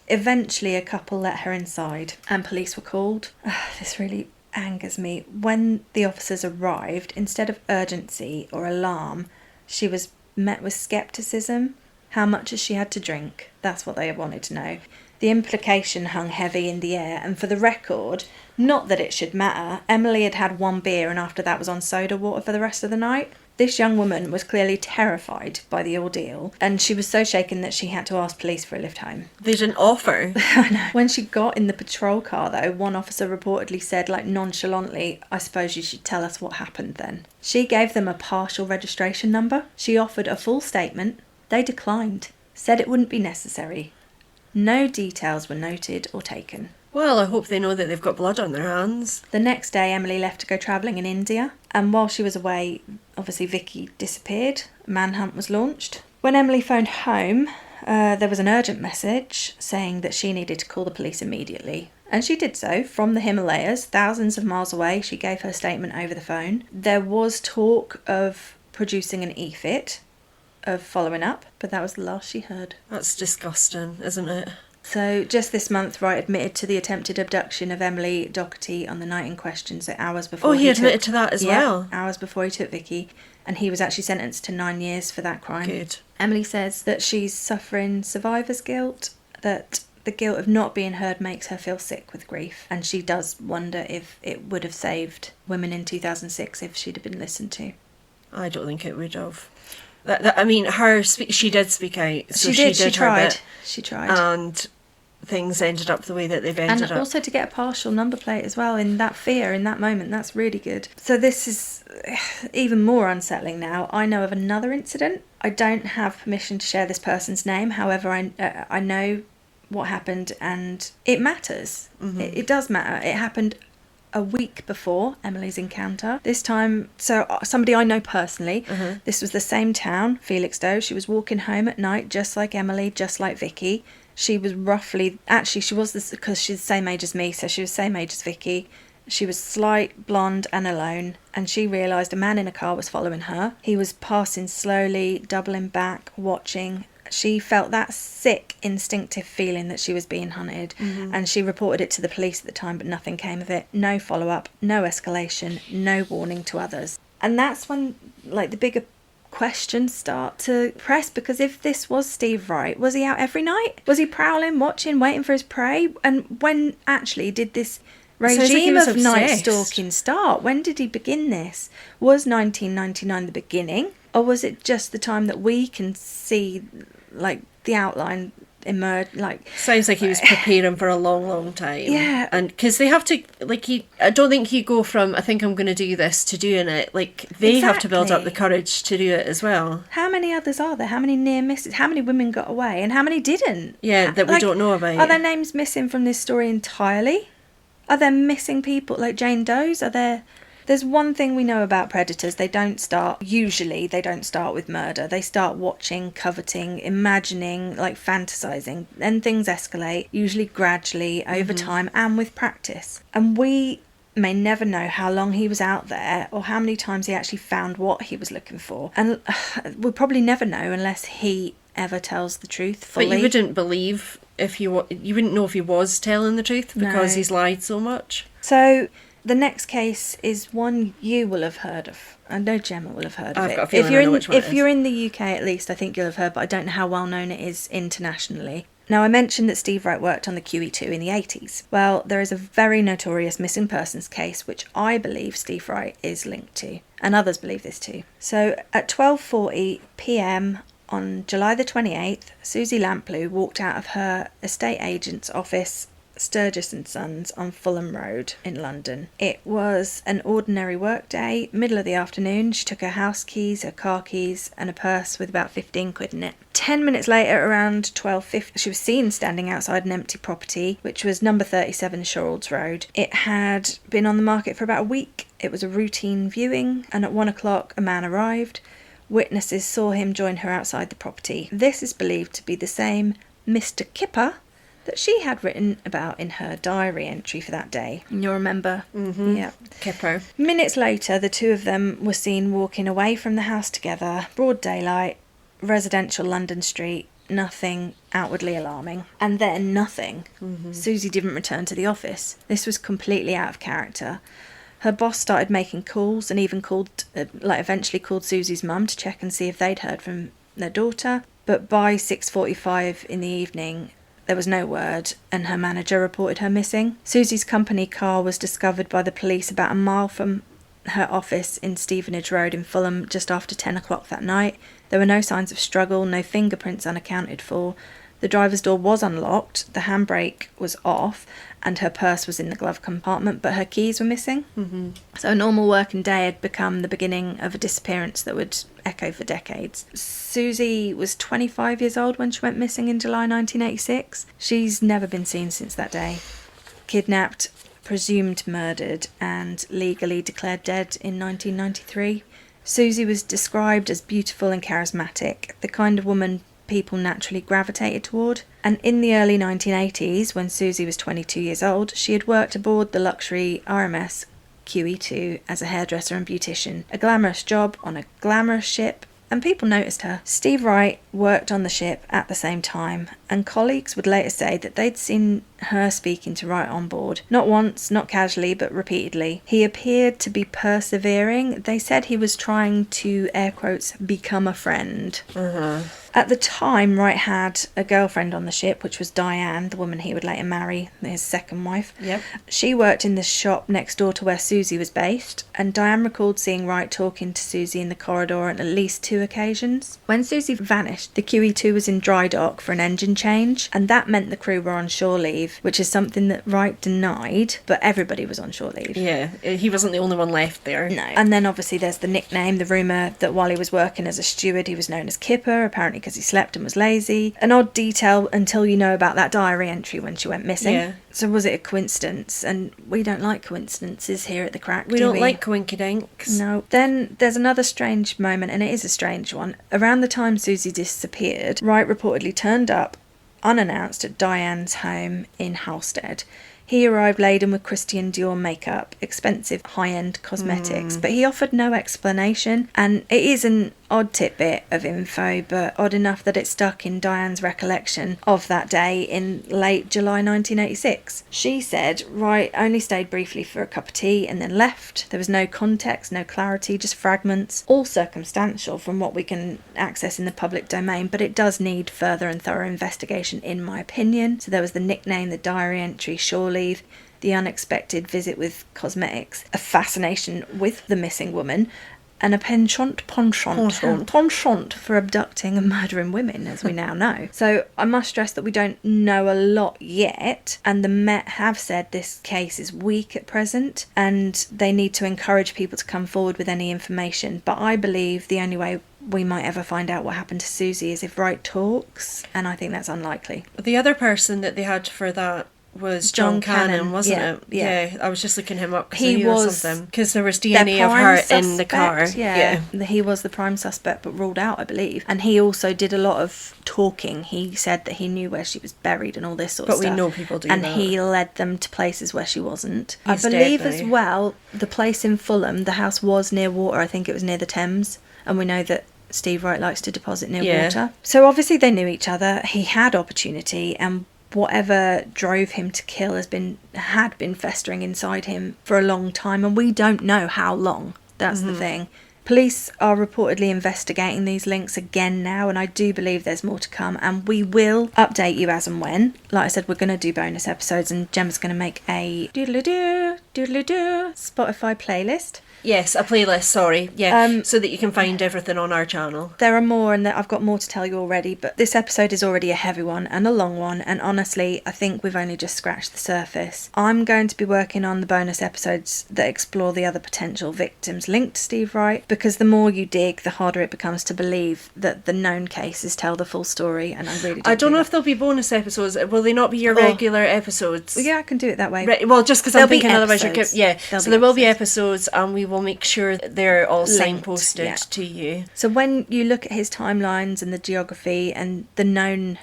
Eventually a couple let her inside, and police were called. This really angers me. When the officers arrived, instead of urgency or alarm, she was met with scepticism. How much has she had to drink? That's what they wanted to know. The implication hung heavy in the air, and for the record, not that it should matter, Emily had had 1 beer and after that was on soda water for the rest of the night. This young woman was clearly terrified by the ordeal, and she was so shaken that she had to ask police for a lift home. They didn't offer. I know. When she got in the patrol car, though, one officer reportedly said, like, nonchalantly, "I suppose you should tell us what happened then." She gave them a partial registration number. She offered a full statement. They declined, said it wouldn't be necessary. No details were noted or taken. Well, I hope they know that they've got blood on their hands. The next day, Emily left to go travelling in India. And while she was away, obviously Vicky disappeared. A manhunt was launched. When Emily phoned home, there was an urgent message saying that she needed to call the police immediately. And she did so from the Himalayas, thousands of miles away. She gave her statement over the phone. There was talk of producing an e-fit, of following up, but that was the last she heard. That's disgusting, isn't it? So just this month, Wright admitted to the attempted abduction of Emily Doherty on the night in question, so hours before he admitted to that as well? Hours before he took Vicky, and he was actually sentenced to 9 years for that crime. Good. Emily says that she's suffering survivor's guilt, that the guilt of not being heard makes her feel sick with grief, and she does wonder if it would have saved women in 2006 if she'd have been listened to. I don't think it would have. She did speak out. So she tried. She tried. And things ended up the way that they've ended up. And also to get a partial number plate as well in that fear, in that moment, that's really good. So this is even more unsettling now. I know of another incident. I don't have permission to share this person's name. However, I know what happened and it matters. Mm-hmm. It does matter. It happened a week before Emily's encounter. This time, so somebody I know personally. Uh-huh. This was the same town, Felixstowe. She was walking home at night, just like Emily, just like Vicky. She was because she's the same age as me, so she was the same age as Vicky. She was slight, blonde and alone, and she realised a man in a car was following her. He was passing slowly, doubling back, watching. She felt that sick, instinctive feeling that she was being hunted, and she reported it to the police at the time, but nothing came of it. No follow-up, no escalation, no warning to others. And that's when, like, the bigger questions start to press, because if this was Steve Wright, was he out every night? Was he prowling, watching, waiting for his prey? And when actually did this regime of night stalking start? When did he begin this? Was 1999 the beginning? Or was it just the time that we can see, like, the outline emerge? Like, sounds like he was preparing for a long, long time. Yeah. And because they have to, like, I don't think he go from, I think I'm going to do this, to doing it. Like, they have to build up the courage to do it as well. How many others are there? How many near misses? How many women got away? And how many didn't? Yeah, that we don't know about. Are there names missing from this story entirely? Are there missing people, like Jane Doe's? There's one thing we know about predators. They don't start with murder. They start watching, coveting, imagining, like fantasizing. Then things escalate, usually gradually, over time, and with practice. And we may never know how long he was out there or how many times he actually found what he was looking for. And we'll probably never know unless he ever tells the truth fully. But you wouldn't believe you wouldn't know if he was telling the truth because he's lied so much. So the next case is one you will have heard of. I know Gemma will have heard of it. I've got a feeling I know which one it is. If you're in the UK at least, I think you'll have heard, but I don't know how well known it is internationally. Now, I mentioned that Steve Wright worked on the QE2 in the 80s. Well, there is a very notorious missing persons case which I believe Steve Wright is linked to, and others believe this too. So at 12:40 p.m. on July the 28th, Susie Lamplugh walked out of her estate agent's office, Sturgis and Sons, on Fulham Road in London. It was an ordinary work day, middle of the afternoon. She took her house keys, her car keys and a purse with about 15 quid in it. 10 minutes later, around 12:50, she was seen standing outside an empty property, which was number 37 Shorrolds Road. It had been on the market for about a week. It was a routine viewing, and at 1 o'clock a man arrived. Witnesses saw him join her outside the property. This is believed to be the same Mr. Kipper that she had written about in her diary entry for that day. You'll remember? Mm-hmm. Yeah. Kipper. Minutes later, the two of them were seen walking away from the house together, broad daylight, residential London street, nothing outwardly alarming. And then nothing. Mm-hmm. Susie didn't return to the office. This was completely out of character. Her boss started making calls and even eventually called Susie's mum to check and see if they'd heard from their daughter. But by 6:45 in the evening, there was no word, and her manager reported her missing. Susie's company car was discovered by the police about a mile from her office in Stevenage Road in Fulham just after 10 o'clock that night. There were no signs of struggle, no fingerprints unaccounted for. The driver's door was unlocked, the handbrake was off, and her purse was in the glove compartment, but her keys were missing. Mm-hmm. So a normal working day had become the beginning of a disappearance that would echo for decades. Susie was 25 years old when she went missing in July 1986. She's never been seen since that day. Kidnapped, presumed murdered, and legally declared dead in 1993. Susie was described as beautiful and charismatic, the kind of woman people naturally gravitated toward. And in the early 1980s, when Susie was 22 years old, she had worked aboard the luxury RMS QE2 as a hairdresser and beautician, a glamorous job on a glamorous ship, and people noticed her. Steve Wright worked on the ship at the same time, and colleagues would later say that they'd seen her speaking to Wright on board. Not once, not casually, but repeatedly. He appeared to be persevering. They said he was trying to, air quotes, become a friend. At the time, Wright had a girlfriend on the ship, which was Diane, the woman he would later marry, his second wife. Yep. She worked in the shop next door to where Susie was based, and Diane recalled seeing Wright talking to Susie in the corridor on at least 2 occasions. When Susie vanished, the QE2 was in dry dock for an engine change, and that meant the crew were on shore leave, which is something that Wright denied, but everybody was on shore leave. Yeah, he wasn't the only one left there. No. And then obviously there's the nickname, the rumour that while he was working as a steward, he was known as Kipper, apparently because he slept and was lazy. An odd detail until you know about that diary entry when she went missing. Yeah. So was it a coincidence? And we don't like coincidences here at The Crack, We don't like coinkydinks. No. Then there's another strange moment, and it is a strange one. Around the time Susie disappeared, Wright reportedly turned up unannounced at Diane's home in Halstead. He arrived laden with Christian Dior makeup, expensive high-end cosmetics, but he offered no explanation, and it is an odd tidbit of info, but odd enough that it stuck in Diane's recollection of that day in late July 1986. She said Wright only stayed briefly for a cup of tea and then left. There was no context, no clarity, just fragments, all circumstantial from what we can access in the public domain, but it does need further and thorough investigation in my opinion. So there was the nickname, the diary entry, shore leave, the unexpected visit with cosmetics, a fascination with the missing woman, and a penchant for abducting and murdering women, as we now know. So I must stress that we don't know a lot yet, and the Met have said this case is weak at present, and they need to encourage people to come forward with any information. But I believe the only way we might ever find out what happened to Susie is if Wright talks, and I think that's unlikely. The other person that they had for that was John Cannon, wasn't it? Yeah, I was just looking him up because I knew there was something. Because there was DNA of her in the car. Yeah, he was the prime suspect, but ruled out, I believe. And he also did a lot of talking. He said that he knew where she was buried and all this sort of stuff. But we know people do that. And he led them to places where she wasn't. I believe as well, the place in Fulham, the house was near water. I think it was near the Thames. And we know that Steve Wright likes to deposit near water. So obviously they knew each other. He had opportunity, and whatever drove him to kill had been festering inside him for a long time, and we don't know how long. That's the thing. Police are reportedly investigating these links again now, and I do believe there's more to come, and we will update you as and when. Like I said, we're going to do bonus episodes, and Gemma's going to make a doodle-doo Spotify playlist. Yes, a playlist, sorry. Yeah, so that you can find everything on our channel. There are more, and I've got more to tell you already, but this episode is already a heavy one and a long one, and honestly, I think we've only just scratched the surface. I'm going to be working on the bonus episodes that explore the other potential victims linked to Steve Wright, because the more you dig, the harder it becomes to believe that the known cases tell the full story, and I don't know if there'll be bonus episodes. Will they not be your regular episodes? Well, yeah, I can do it that way. Well, just because I'm thinking otherwise you're... So there will be episodes, and we will make sure that they're all signposted to you. So when you look at his timelines and the geography and the known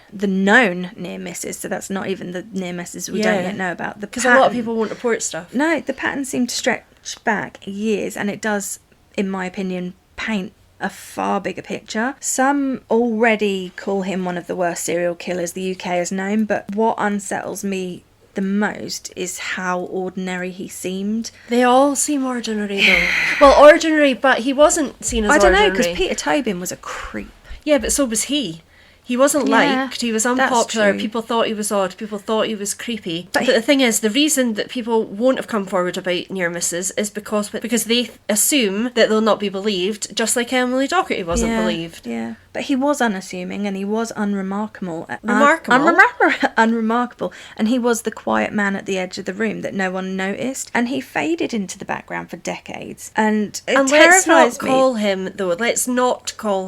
near misses, so that's not even the near misses we don't yet know about. Because a lot of people won't report stuff. No, the pattern seemed to stretch back years, and it does, in my opinion, paint a far bigger picture. Some already call him one of the worst serial killers the UK has known, but what unsettles me the most is how ordinary he seemed. They all seem ordinary though. Well, ordinary, but he wasn't seen as ordinary. I don't know, because Peter Tobin was a creep. Yeah, but so was he. He wasn't liked, he was unpopular, people thought he was odd, people thought he was creepy. But the thing is, the reason that people won't have come forward about near misses is because they assume that they'll not be believed, just like Emily Docherty wasn't believed. Yeah, but he was unassuming and he was unremarkable. Unremarkable. And he was the quiet man at the edge of the room that no one noticed. And he faded into the background for decades. And let's not call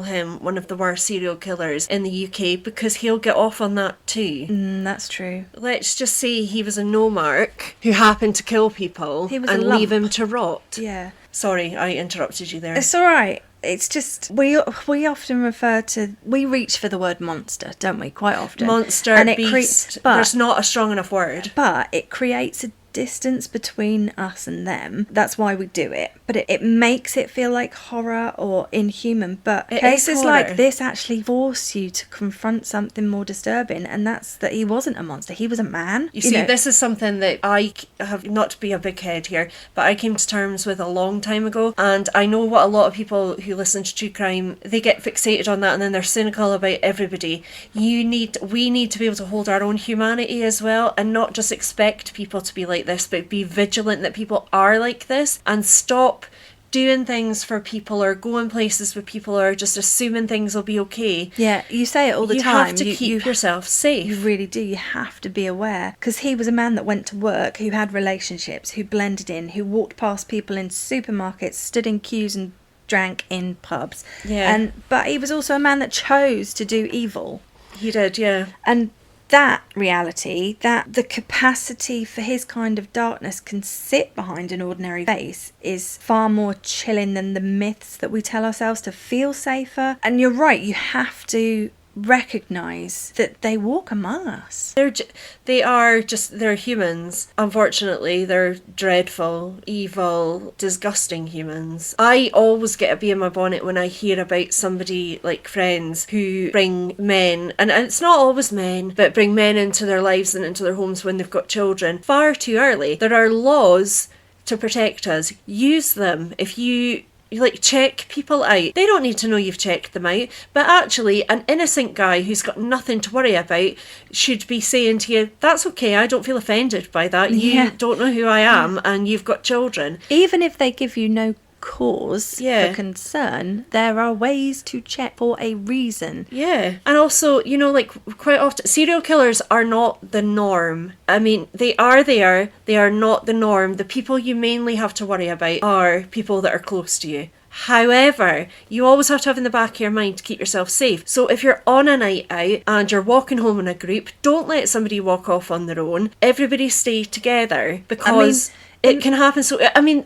him one of the worst serial killers in the UK, because he'll get off on that too. That's true. Let's just say he was a no-mark who happened to kill people and leave him to rot. Yeah. Sorry, I interrupted you there. It's all right. It's just, we often we reach for the word monster, don't we, quite often. Monster, and beast, there's not a strong enough word. But it creates a distance between us and them. That's why we do it. But it makes it feel like horror or inhuman. But cases like this actually force you to confront something more disturbing, and that's that he wasn't a monster. He was a man. You see, this is something that I have, not to be a big head here, but I came to terms with a long time ago, and I know what a lot of people who listen to true crime, they get fixated on that and then they're cynical about everybody. We need to be able to hold our own humanity as well, and not just expect people to be like this, but be vigilant that people are like this, and stop doing things for people or going places with people or just assuming things will be okay. Yeah, you say it all the time. You have to keep yourself safe. You really do. You have to be aware. Because he was a man that went to work, who had relationships, who blended in, who walked past people in supermarkets, stood in queues and drank in pubs. Yeah. But he was also a man that chose to do evil. He did, yeah. And that reality, that the capacity for his kind of darkness can sit behind an ordinary face, is far more chilling than the myths that we tell ourselves to feel safer. And you're right, you have to recognise that they walk among us. They're humans. Unfortunately, they're dreadful, evil, disgusting humans. I always get a bee in my bonnet when I hear about somebody like friends who bring men, and it's not always men, but bring men into their lives and into their homes when they've got children far too early. There are laws to protect us. Use them. If you check people out. They don't need to know you've checked them out, but actually an innocent guy who's got nothing to worry about should be saying to you, that's okay, I don't feel offended by that. You don't know who I am and you've got children. Even if they give you no cause for concern, there are ways to check for a reason. Yeah. And also, quite often serial killers are not the norm. I mean, they are not the norm. The people you mainly have to worry about are people that are close to you. However, you always have to have in the back of your mind to keep yourself safe. So if you're on a night out and you're walking home in a group, don't let somebody walk off on their own. Everybody stay together, because it can happen. So,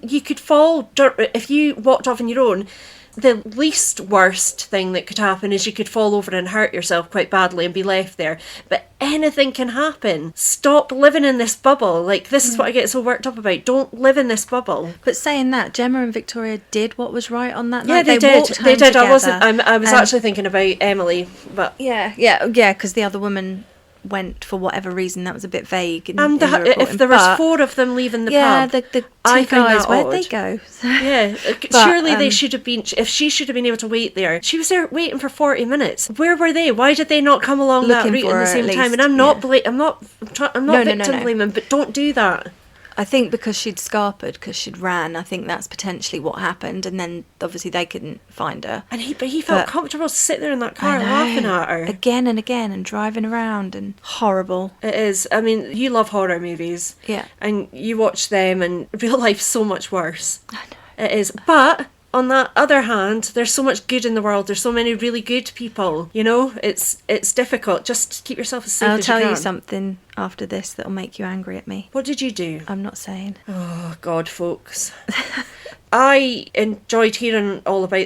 you could fall if you walked off on your own. The least worst thing that could happen is you could fall over and hurt yourself quite badly and be left there. But anything can happen. Stop living in this bubble. This is what I get so worked up about. Don't live in this bubble. But saying that, Gemma and Victoria did what was right on that night. Yeah, they did. They did. I was actually thinking about Emily, but yeah, because the other woman went for whatever reason. That was a bit vague. If there was 4 of them leaving the pub, the 2 guys, where'd they go? Yeah, surely they should have been. If she should have been able to wait there, she was there waiting for 40 minutes. Where were they? Why did they not come along that route at the same time? And I'm not victim blaming, but don't do that. I think because she'd scarpered, because she'd ran, I think that's potentially what happened. And then obviously they couldn't find her. And he felt comfortable to sit there in that car laughing at her. Again and again, and driving around, and horrible. It is. I mean, you love horror movies. Yeah. And you watch them, and real life's so much worse. I know. It is. But on the other hand, there's so much good in the world. There's so many really good people. It's difficult. Just keep yourself as safe as you can. I'll tell you something after this that'll make you angry at me. What did you do? I'm not saying. Oh, God, folks. I enjoyed hearing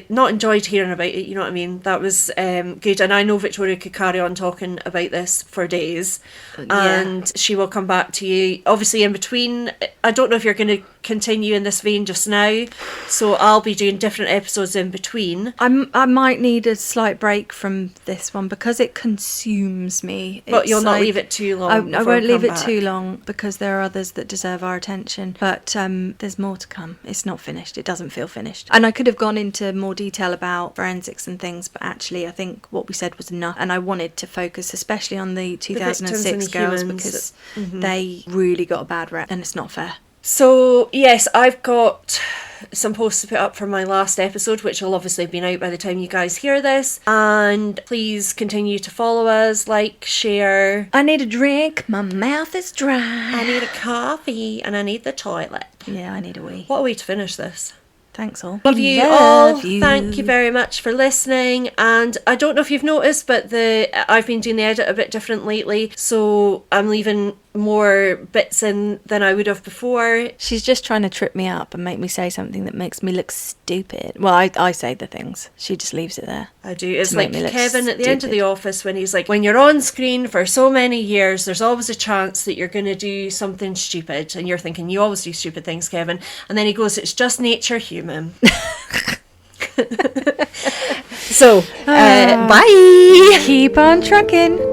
not enjoyed hearing about it, you know what I mean? That was good. And I know Victoria could carry on talking about this for days. And she will come back to you. Obviously, in between, I don't know if you're going to continue in this vein just now, so I'll be doing different episodes in between. I might need a slight break from this one because it consumes me. But you'll not leave it too long. I won't leave it too long because there are others that deserve our attention. But there's more to come. It's not finished. It doesn't feel finished. And I could have gone into more detail about forensics and things, but actually I think what we said was enough. And I wanted to focus especially on the 2006 girls because they really got a bad rep and it's not fair. So, yes, I've got some posts to put up from my last episode, which will obviously have been out by the time you guys hear this. And please continue to follow us, like, share. I need a drink. My mouth is dry. I need a coffee and I need the toilet. Yeah, I need a wee. What a way to finish this. Thanks all. Love you all. Thank you very much for listening. And I don't know if you've noticed, but I've been doing the edit a bit different lately. So I'm leaving more bits in than I would have before. She's just trying to trip me up and make me say something that makes me look stupid. Well, I say the things. She just leaves it there. I do. It's like Kevin at the end of The Office when he's like, when you're on screen for so many years, there's always a chance that you're going to do something stupid. And you're thinking, you always do stupid things, Kevin. And then he goes, it's just nature, human. So, bye. Keep on trucking.